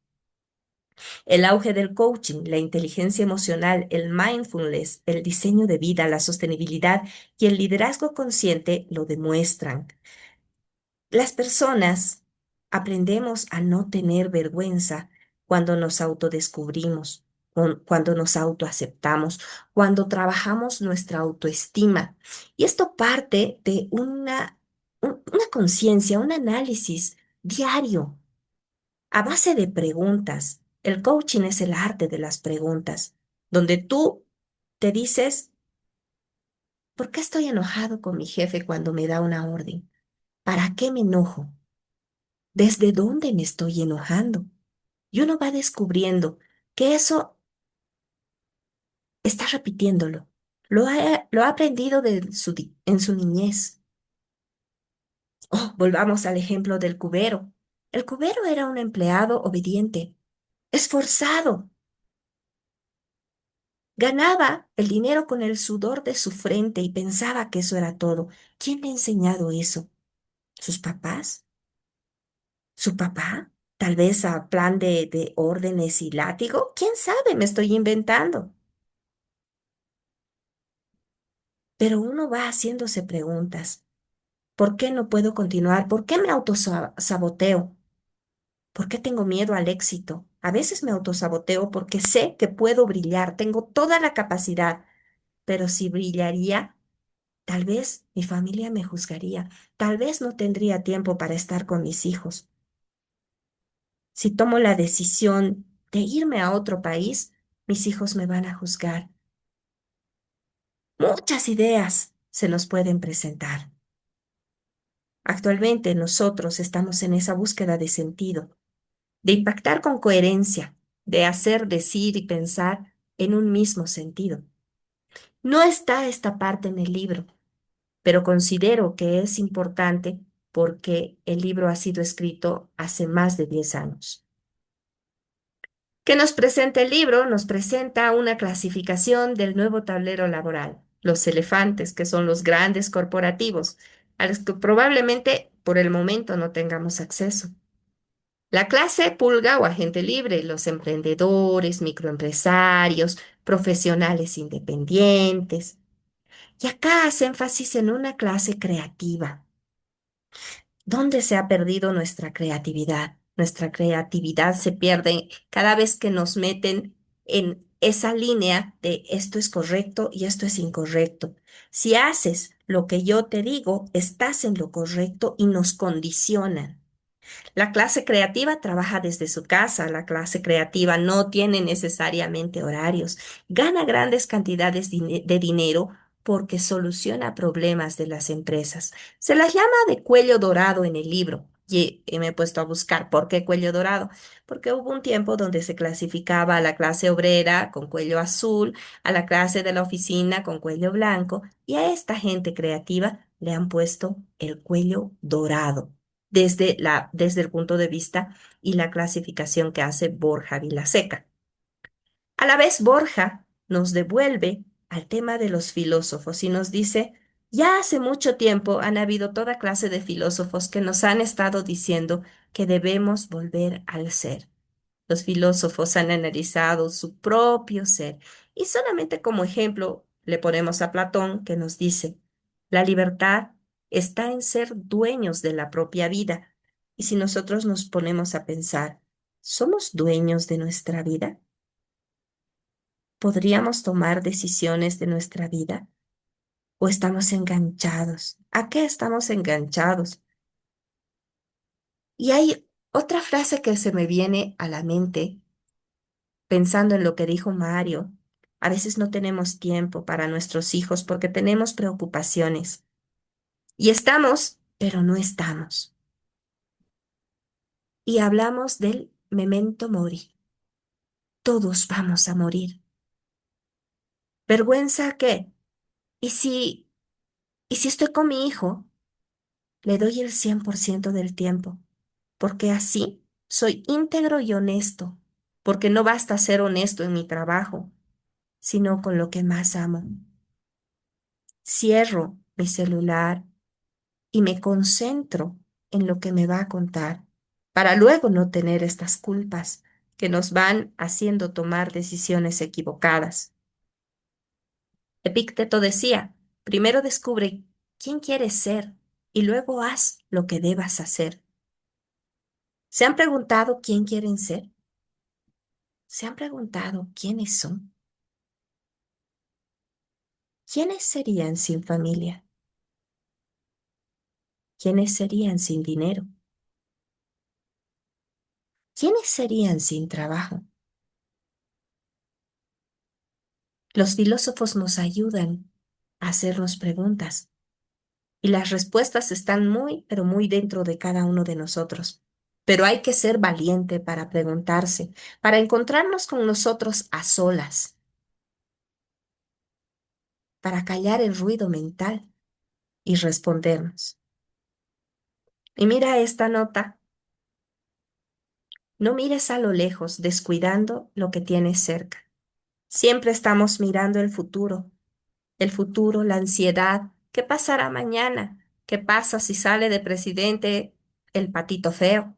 El auge del coaching, la inteligencia emocional, el mindfulness, el diseño de vida, la sostenibilidad y el liderazgo consciente lo demuestran. Las personas aprendemos a no tener vergüenza cuando nos autodescubrimos, cuando nos autoaceptamos, cuando trabajamos nuestra autoestima. Y esto parte de una conciencia, un análisis diario a base de preguntas. El coaching es el arte de las preguntas, donde tú te dices, ¿por qué estoy enojado con mi jefe cuando me da una orden? ¿Para qué me enojo? ¿Desde dónde me estoy enojando? Y uno va descubriendo que eso está repitiéndolo. Lo ha aprendido en su niñez. Oh, volvamos al ejemplo del cubero. El cubero era un empleado obediente, esforzado. Ganaba el dinero con el sudor de su frente y pensaba que eso era todo. ¿Quién le ha enseñado eso? ¿Sus papás? ¿Su papá? Tal vez a plan de órdenes y látigo. ¿Quién sabe? Me estoy inventando. Pero uno va haciéndose preguntas. ¿Por qué no puedo continuar? ¿Por qué me autosaboteo? ¿Por qué tengo miedo al éxito? A veces me autosaboteo porque sé que puedo brillar, tengo toda la capacidad, pero si brillaría, tal vez mi familia me juzgaría, tal vez no tendría tiempo para estar con mis hijos. Si tomo la decisión de irme a otro país, mis hijos me van a juzgar. Muchas ideas se nos pueden presentar. Actualmente nosotros estamos en esa búsqueda de sentido, de impactar con coherencia, de hacer, decir y pensar en un mismo sentido. No está esta parte en el libro, pero considero que es importante porque el libro ha sido escrito hace más de 10 años. ¿Qué nos presenta el libro? Nos presenta una clasificación del nuevo tablero laboral, los elefantes, que son los grandes corporativos, a los que probablemente por el momento no tengamos acceso. La clase pulga o agente libre, los emprendedores, microempresarios, profesionales independientes. Y acá hace énfasis en una clase creativa. ¿Dónde se ha perdido nuestra creatividad? Nuestra creatividad se pierde cada vez que nos meten en esa línea de esto es correcto y esto es incorrecto. Si haces lo que yo te digo, estás en lo correcto y nos condicionan. La clase creativa trabaja desde su casa, la clase creativa no tiene necesariamente horarios, gana grandes cantidades de dinero porque soluciona problemas de las empresas. Se las llama de cuello dorado en el libro. Y me he puesto a buscar por qué cuello dorado, porque hubo un tiempo donde se clasificaba a la clase obrera con cuello azul, a la clase de la oficina con cuello blanco, y a esta gente creativa le han puesto el cuello dorado desde el punto de vista y la clasificación que hace Borja Vilaseca. A la vez, Borja nos devuelve al tema de los filósofos y nos dice, Ya hace mucho tiempo han habido toda clase de filósofos que nos han estado diciendo que debemos volver al ser. Los filósofos han analizado su propio ser y solamente como ejemplo le ponemos a Platón que nos dice, la libertad está en ser dueños de la propia vida. Y si nosotros nos ponemos a pensar, ¿somos dueños de nuestra vida? ¿Podríamos tomar decisiones de nuestra vida? ¿O estamos enganchados? ¿A qué estamos enganchados? Y hay otra frase que se me viene a la mente pensando en lo que dijo Mario. A veces no tenemos tiempo para nuestros hijos porque tenemos preocupaciones. Y estamos, pero no estamos. Y hablamos del memento mori. Todos vamos a morir. ¿Vergüenza qué? ¿Y si, y si estoy con mi hijo? Le doy el 100% del tiempo, porque así soy íntegro y honesto, porque no basta ser honesto en mi trabajo, sino con lo que más amo. Cierro mi celular y me concentro en lo que me va a contar, para luego no tener estas culpas que nos van haciendo tomar decisiones equivocadas. Epícteto decía, primero descubre quién quieres ser y luego haz lo que debas hacer. ¿Se han preguntado quién quieren ser? ¿Se han preguntado quiénes son? ¿Quiénes serían sin familia? ¿Quiénes serían sin dinero? ¿Quiénes serían sin trabajo? Los filósofos nos ayudan a hacernos preguntas y las respuestas están muy, pero muy dentro de cada uno de nosotros. Pero hay que ser valiente para preguntarse, para encontrarnos con nosotros a solas, para callar el ruido mental y respondernos. Y mira esta nota. No mires a lo lejos, descuidando lo que tienes cerca. Siempre estamos mirando el futuro, la ansiedad. ¿Qué pasará mañana? ¿Qué pasa si sale de presidente el patito feo?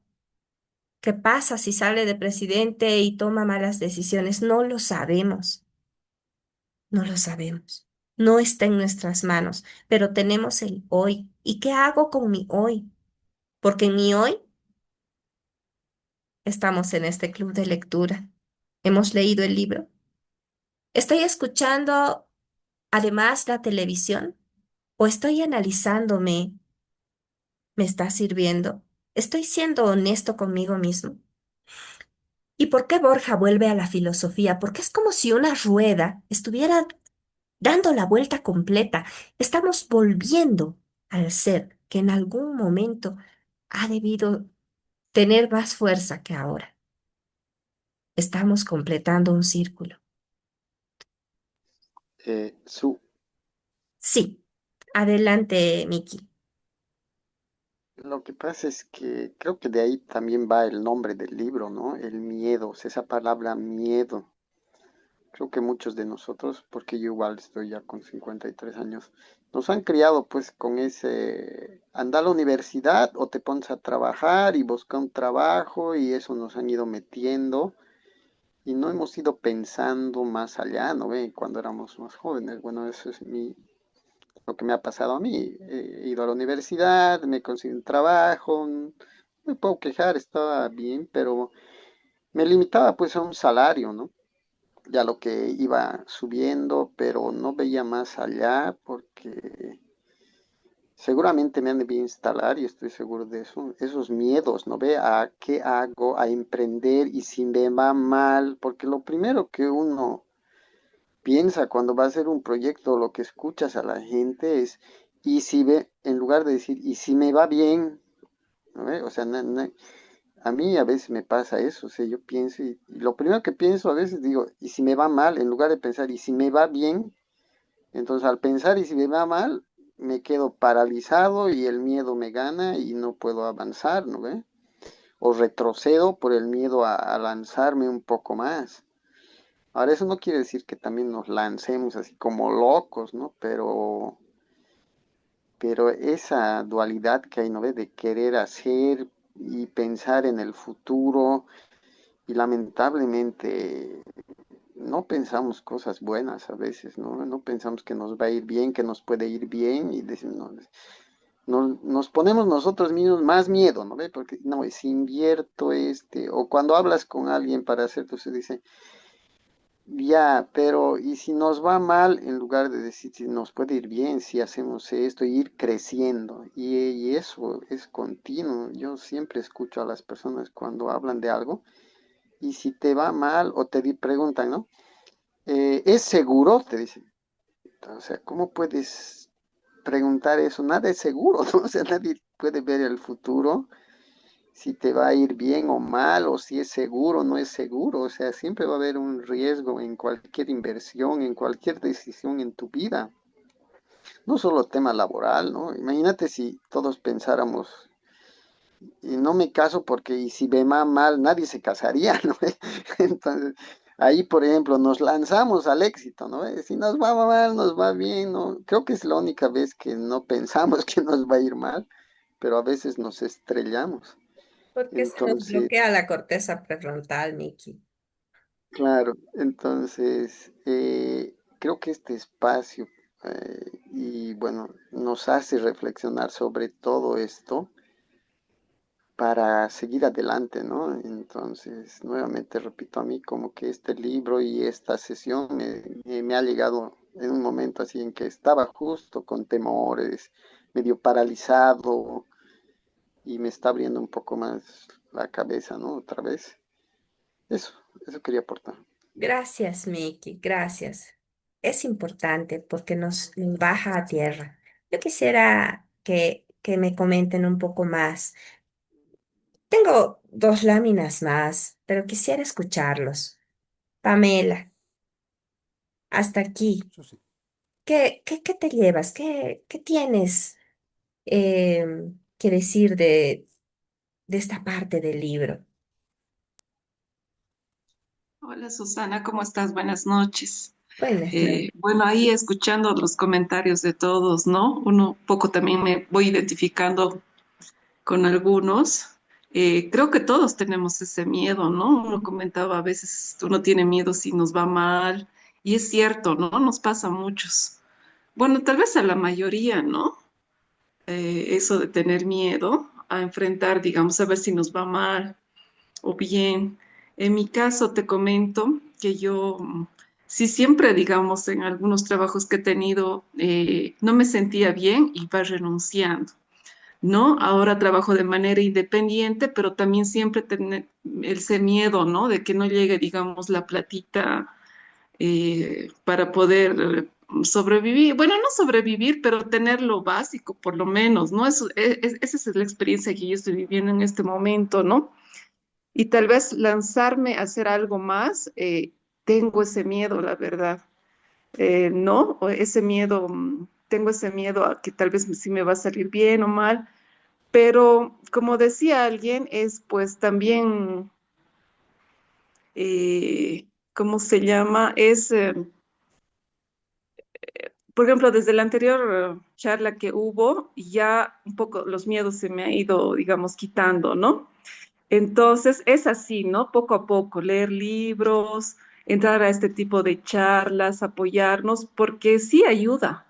¿Qué pasa si sale de presidente y toma malas decisiones? No lo sabemos, no lo sabemos. No está en nuestras manos, pero tenemos el hoy. ¿Y qué hago con mi hoy? Porque en mi hoy estamos en este club de lectura. ¿Hemos leído el libro? ¿Estoy escuchando además la televisión o estoy analizándome? ¿Me está sirviendo? ¿Estoy siendo honesto conmigo mismo? ¿Y por qué Borja vuelve a la filosofía? Porque es como si una rueda estuviera dando la vuelta completa. Estamos volviendo al ser que en algún momento ha debido tener más fuerza que ahora. Estamos completando un círculo. Su, Sí, adelante, Miki. lo que pasa es que creo que de ahí también va el nombre del libro, ¿no? El miedo, o sea, esa palabra miedo. Creo que muchos de nosotros, porque yo igual estoy ya con 53 años, nos han criado pues con ese, anda a la universidad o te pones a trabajar y busca un trabajo y eso nos han ido metiendo y no hemos ido pensando más allá, ¿no ve? Cuando éramos más jóvenes. Bueno, eso es lo que me ha pasado a mí. He ido a la universidad, me conseguí un trabajo, no me puedo quejar, estaba bien, pero me limitaba pues a un salario, ¿no? Ya lo que iba subiendo, pero no veía más allá porque seguramente me han de instalar y estoy seguro de eso, esos miedos, ¿no ve? A qué hago, a emprender y si me va mal, porque lo primero que uno piensa cuando va a hacer un proyecto, lo que escuchas a la gente es, y si ve, en lugar de decir, y si me va bien, ¿no ve? O sea, a mí a veces me pasa eso, o sea, yo pienso y lo primero que pienso a veces digo, y si me va mal, en lugar de pensar, y si me va bien, entonces al pensar y si me va mal, me quedo paralizado y el miedo me gana y no puedo avanzar, ¿no ve? O retrocedo por el miedo a lanzarme un poco más. Ahora, eso no quiere decir que también nos lancemos así como locos, ¿no? Pero pero esa dualidad que hay, ¿no ve? De querer hacer y pensar en el futuro, y lamentablemente no pensamos cosas buenas a veces, ¿no? No pensamos que nos va a ir bien, que nos puede ir bien, y decimos, no, nos ponemos nosotros mismos más miedo, ¿no ve? Porque, no, y si invierto o cuando hablas con alguien para hacer, se dice, ya, pero ¿y si nos va mal? En lugar de decir si nos puede ir bien, si hacemos esto, y ir creciendo. Y eso es continuo. Yo siempre escucho a las personas cuando hablan de algo, y si te va mal o preguntan, ¿no? ¿Es seguro? Te dicen. O sea, ¿cómo puedes preguntar eso? Nada es seguro, ¿no? O sea, nadie puede ver el futuro, si te va a ir bien o mal, o si es seguro o no es seguro. O sea, siempre va a haber un riesgo en cualquier inversión, en cualquier decisión en tu vida. No solo tema laboral, ¿no? Imagínate si todos pensáramos, y no me caso porque y si me va mal, nadie se casaría, ¿no? Entonces, ahí, por ejemplo, nos lanzamos al éxito, ¿no? Si nos va mal, nos va bien, ¿no? Creo que es la única vez que no pensamos que nos va a ir mal, pero a veces nos estrellamos. Porque se nos Entonces, bloquea la corteza prefrontal, Miki. claro, entonces creo que este espacio y bueno, nos hace reflexionar sobre todo esto para seguir adelante, ¿no? Entonces, nuevamente repito, a mí como que este libro y esta sesión me ha llegado en un momento así en que estaba justo con temores, medio paralizado, y me está abriendo un poco más la cabeza, ¿no? Otra vez. Eso, eso quería aportar. Gracias, Miki, gracias. Es importante porque nos baja a tierra. Yo quisiera que me comenten un poco más. Tengo dos láminas más, pero quisiera escucharlos. Pamela, hasta aquí. Susi, ¿Qué te llevas? ¿Qué tienes que decir de esta parte del libro? Hola Susana, ¿cómo estás? Buenas noches. Buenas noches. Bueno, ahí escuchando los comentarios de todos, ¿no? Uno poco también me voy identificando con algunos. Creo que todos tenemos ese miedo, ¿no? Uno comentaba a veces, uno tiene miedo si nos va mal, y es cierto, ¿no? Nos pasa a muchos. Bueno, tal vez a la mayoría, ¿no? Eso de tener miedo a enfrentar, digamos, a ver si nos va mal o bien. En mi caso te comento que yo sí siempre, digamos, en algunos trabajos que he tenido, no me sentía bien y iba renunciando, ¿no? Ahora trabajo de manera independiente, pero también siempre tener ese miedo, ¿no? De que no llegue, digamos, la platita para poder sobrevivir. Bueno, no sobrevivir, pero tener lo básico, por lo menos, ¿no? Esa es la experiencia que yo estoy viviendo en este momento, ¿no? Y tal vez lanzarme a hacer algo más, tengo ese miedo, la verdad. ¿No? O ese miedo, tengo ese miedo a que tal vez sí me va a salir bien o mal, pero como decía alguien, es pues también, ¿cómo se llama? Por ejemplo, desde la anterior charla que hubo, ya un poco los miedos se me ha ido, digamos, quitando, ¿no? Entonces, es así, ¿no? Poco a poco, leer libros, entrar a este tipo de charlas, apoyarnos, porque sí ayuda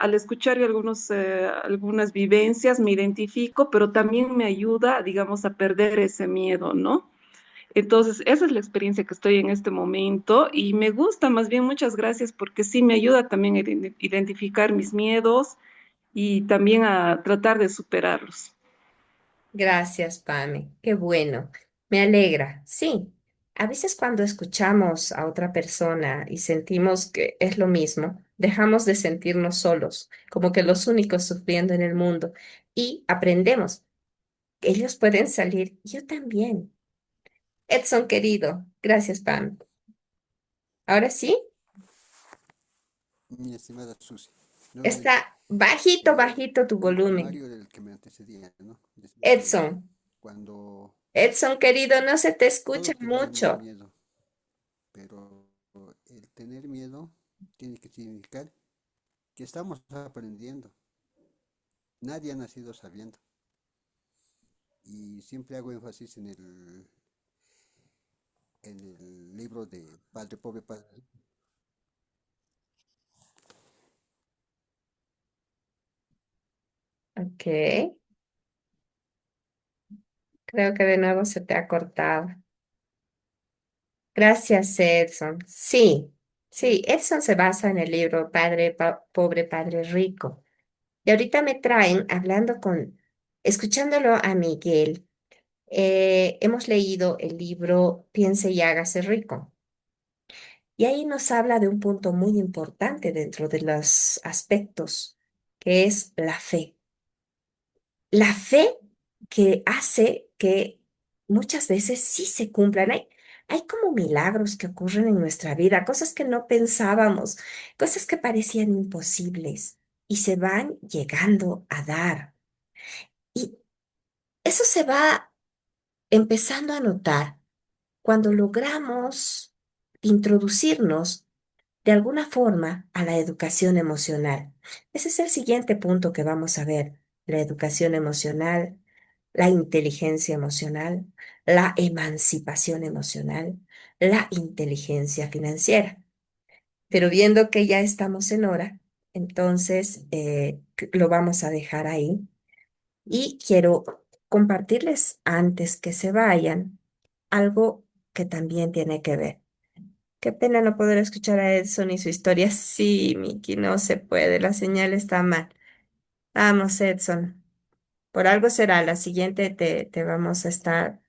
al escuchar algunas vivencias, me identifico, pero también me ayuda, digamos, a perder ese miedo, ¿no? Entonces, esa es la experiencia que estoy en este momento y me gusta, más bien, muchas gracias, porque sí me ayuda también a identificar mis miedos y también a tratar de superarlos. Gracias, Pame. Qué bueno. Me alegra. Sí, a veces cuando escuchamos a otra persona y sentimos que es lo mismo, dejamos de sentirnos solos, como que los únicos sufriendo en el mundo, y aprendemos. Ellos pueden salir, yo también. Edson, querido, gracias, Pam. Ahora sí, mi estimada Susi, nuevamente, está bajito, eh, bajito tu el volumen. temario del que me antecedía, ¿no? Edson, Cuando Edson, querido, no se te escucha todos tenemos mucho. miedo, pero el tener miedo tiene que significar que estamos aprendiendo. Nadie ha nacido sabiendo. Y siempre hago énfasis en el libro de Padre Pobre, Padre Rico. Ok, creo que de nuevo se te ha cortado. Gracias, Edson. Sí, sí, Edson se basa en el libro Pobre, Padre Rico. Y ahorita me traen, escuchándolo a Miguel, hemos leído el libro Piense y hágase rico. Y ahí nos habla de un punto muy importante dentro de los aspectos, que es la fe. La fe que hace que muchas veces sí se cumplan. Hay como milagros que ocurren en nuestra vida, cosas que no pensábamos, cosas que parecían imposibles y se van llegando a dar. Y eso se va empezando a notar cuando logramos introducirnos de alguna forma a la educación emocional. Ese es el siguiente punto que vamos a ver, la educación emocional, la inteligencia emocional, la emancipación emocional, la inteligencia financiera. Pero viendo que ya estamos en hora, entonces lo vamos a dejar ahí y quiero compartirles antes que se vayan algo que también tiene que ver. Qué pena no poder escuchar a Edson y su historia. Sí, Miki, no se puede, la señal está mal. Vamos, Edson, por algo será. La siguiente te vamos a estar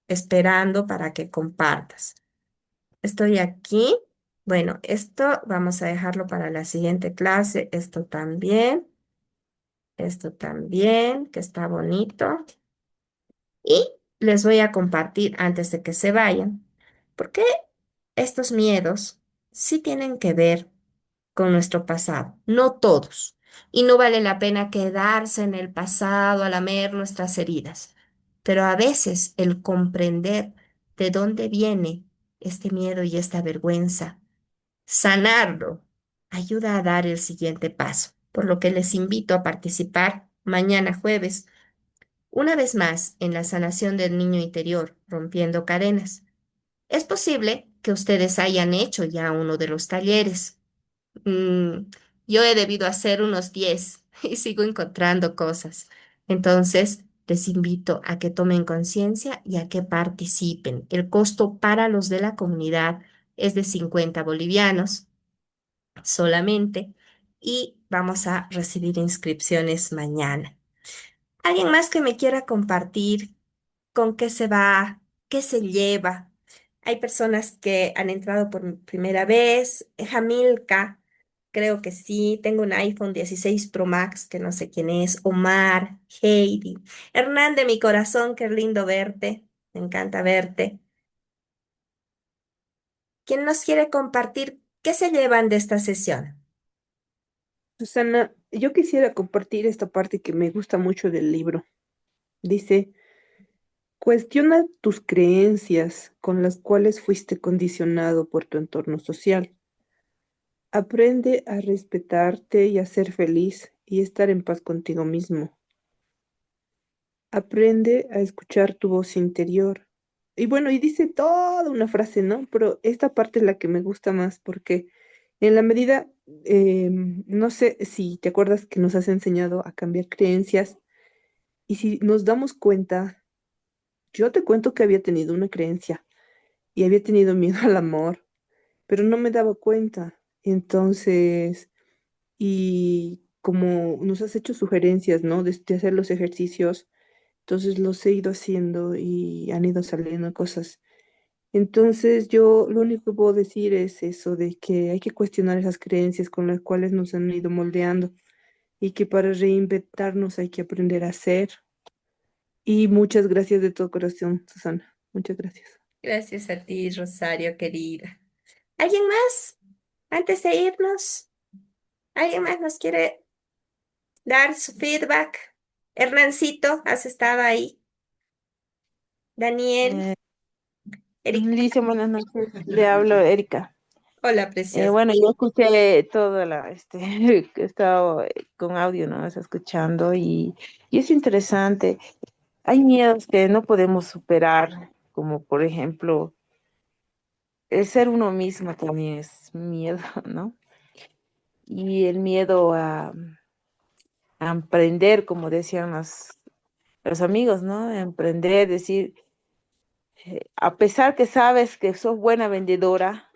esperando para que compartas. Estoy aquí. Bueno, esto vamos a dejarlo para la siguiente clase. Esto también, que está bonito. Y les voy a compartir antes de que se vayan, porque estos miedos sí tienen que ver con nuestro pasado, no todos. Y no vale la pena quedarse en el pasado a lamer nuestras heridas. Pero a veces el comprender de dónde viene este miedo y esta vergüenza, sanarlo, ayuda a dar el siguiente paso. Por lo que les invito a participar mañana jueves, una vez más, en la sanación del niño interior, rompiendo cadenas. Es posible que ustedes hayan hecho ya uno de los talleres. Mm, yo he debido hacer unos 10 y sigo encontrando cosas. Entonces, les invito a que tomen conciencia y a que participen. El costo para los de la comunidad es de 50 bolivianos solamente y vamos a recibir inscripciones mañana. ¿Alguien más que me quiera compartir con qué se va, qué se lleva? Hay personas que han entrado por primera vez. Jamilka, creo que sí. Tengo un iPhone 16 Pro Max, que no sé quién es. Omar, Heidi. Hernán de mi corazón, qué lindo verte. Me encanta verte. ¿Quién nos quiere compartir qué se llevan de esta sesión? Susana, yo quisiera compartir esta parte que me gusta mucho del libro. Dice, cuestiona tus creencias con las cuales fuiste condicionado por tu entorno social. Aprende a respetarte y a ser feliz y estar en paz contigo mismo. Aprende a escuchar tu voz interior. Y bueno, y dice toda una frase, ¿no? Pero esta parte es la que me gusta más porque en la medida, no sé si te acuerdas que nos has enseñado a cambiar creencias y si nos damos cuenta, yo te cuento que había tenido una creencia y había tenido miedo al amor, pero no me daba cuenta. Entonces, y como nos has hecho sugerencias, ¿no? De hacer los ejercicios, entonces los he ido haciendo y han ido saliendo cosas. Entonces yo lo único que puedo decir es eso, de que hay que cuestionar esas creencias con las cuales nos han ido moldeando y que para reinventarnos hay que aprender a hacer. Y muchas gracias de todo corazón, Susana. Muchas gracias. Gracias a ti, Rosario, querida. ¿Alguien más? Antes de irnos, ¿alguien más nos quiere dar su feedback? Hernancito, ¿has estado ahí? Daniel, Eh, Erika. Licia, buenas noches. Le hablo Erika. Hola, preciosa. Bueno, yo escuché todo que he estado con audio, ¿no? Estaba escuchando y es interesante. Hay miedos que no podemos superar, como por ejemplo, el ser uno mismo también es miedo, ¿no? Y el miedo a emprender, como decían los amigos, ¿no? Emprender, decir, a pesar que sabes que sos buena vendedora,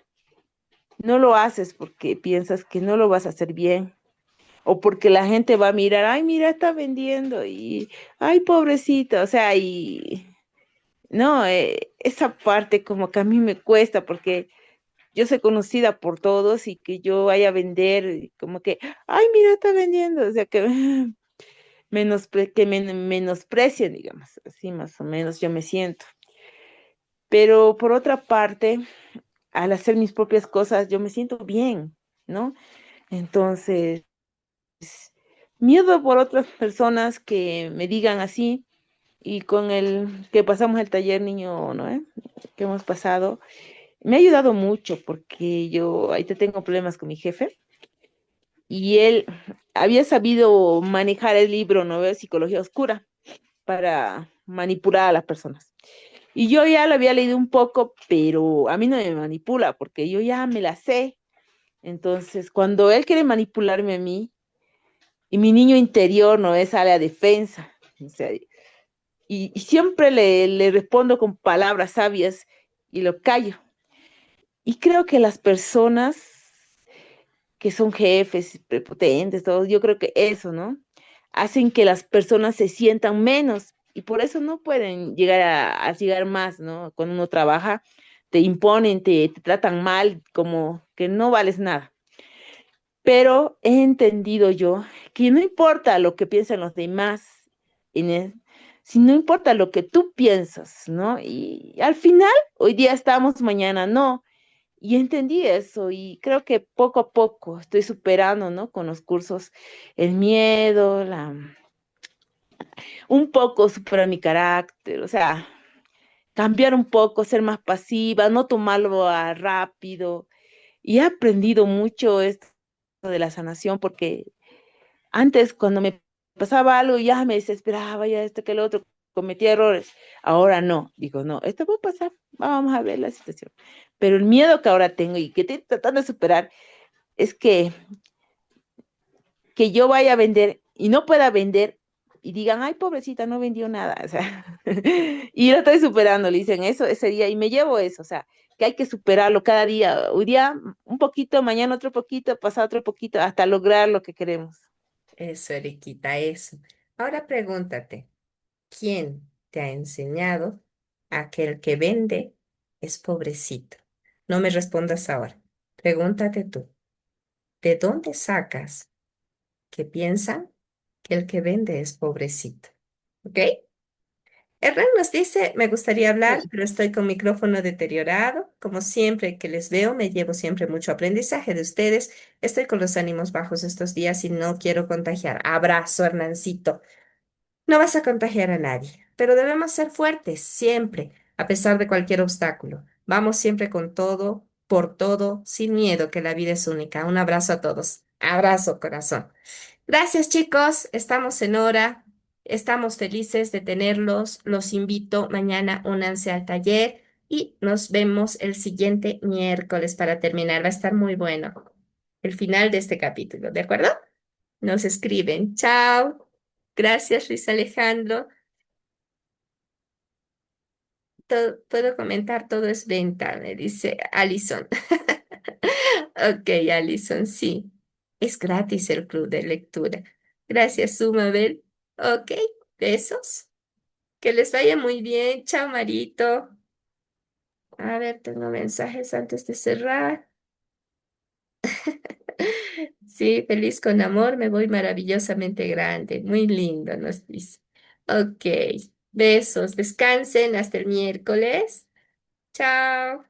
no lo haces porque piensas que no lo vas a hacer bien o porque la gente va a mirar, ay, mira, está vendiendo y, ay, pobrecito, o sea, y no, esa parte como que a mí me cuesta porque yo soy conocida por todos y que yo vaya a vender, y como que, ay, mira, está vendiendo, o sea, que menosprecien, digamos, así más o menos yo me siento. Pero por otra parte, al hacer mis propias cosas, yo me siento bien, ¿no? Entonces, miedo por otras personas que me digan así y con el que pasamos el taller niño, ¿no? Que hemos pasado, me ha ayudado mucho porque yo ahí te tengo problemas con mi jefe y él había sabido manejar el libro, ¿no? De Psicología Oscura para manipular a las personas. Y yo ya lo había leído un poco, pero a mí no me manipula porque yo ya me la sé. Entonces, cuando él quiere manipularme a mí, y mi niño interior no es a la defensa, o sea, y siempre le respondo con palabras sabias y lo callo. Y creo que las personas que son jefes, prepotentes, todos, yo creo que eso, ¿no? Hacen que las personas se sientan menos y por eso no pueden llegar a llegar más, ¿no? Cuando uno trabaja, te imponen, te tratan mal, como que no vales nada. Pero he entendido yo que no importa lo que piensan los demás, Inés, si no importa lo que tú piensas, ¿no? Y al final, hoy día estamos, mañana no. Y entendí eso y creo que poco a poco estoy superando, ¿no? Con los cursos, el miedo, un poco superar mi carácter, o sea, cambiar un poco, ser más pasiva, no tomarlo a rápido. Y he aprendido mucho esto de la sanación porque antes, cuando me pasaba algo, ya me desesperaba, ya esto que el otro, cometía errores. Ahora no, digo, no, esto va a pasar, vamos a ver la situación. Pero el miedo que ahora tengo y que estoy tratando de superar es que yo vaya a vender y no pueda vender y digan, ay, pobrecita, no vendió nada. O sea, y lo estoy superando, le dicen eso ese día y me llevo eso, o sea, que hay que superarlo cada día. Hoy día un poquito, mañana otro poquito, pasado otro poquito, hasta lograr lo que queremos. Eso, Eriquita, eso. Ahora pregúntate, ¿quién te ha enseñado a que el que vende es pobrecito? No me respondas ahora. Pregúntate tú, ¿de dónde sacas que piensan que el que vende es pobrecito? ¿Ok? Hernán nos dice, me gustaría hablar, Sí. pero estoy con micrófono deteriorado. Como siempre que les veo, me llevo siempre mucho aprendizaje de ustedes. Estoy con los ánimos bajos estos días y no quiero contagiar. Abrazo, Hernancito. No vas a contagiar a nadie, pero debemos ser fuertes siempre, a pesar de cualquier obstáculo. Vamos siempre con todo, por todo, sin miedo, que la vida es única. Un abrazo a todos. Abrazo, corazón. Gracias, chicos. Estamos en hora. Estamos felices de tenerlos. Los invito mañana, únanse al taller y nos vemos el siguiente miércoles para terminar. Va a estar muy bueno el final de este capítulo, ¿de acuerdo? Nos escriben. Chao. Gracias, Luis Alejandro. Puedo comentar, todo es venta, me dice Alison. Ok, Alison, sí. Es gratis el club de lectura. Gracias, Sumabel. Ok, besos. Que les vaya muy bien. Chao, Marito. A ver, tengo mensajes antes de cerrar. Sí, feliz con amor, me voy maravillosamente grande. Muy lindo, nos dice. Ok, besos. Descansen hasta el miércoles. Chao.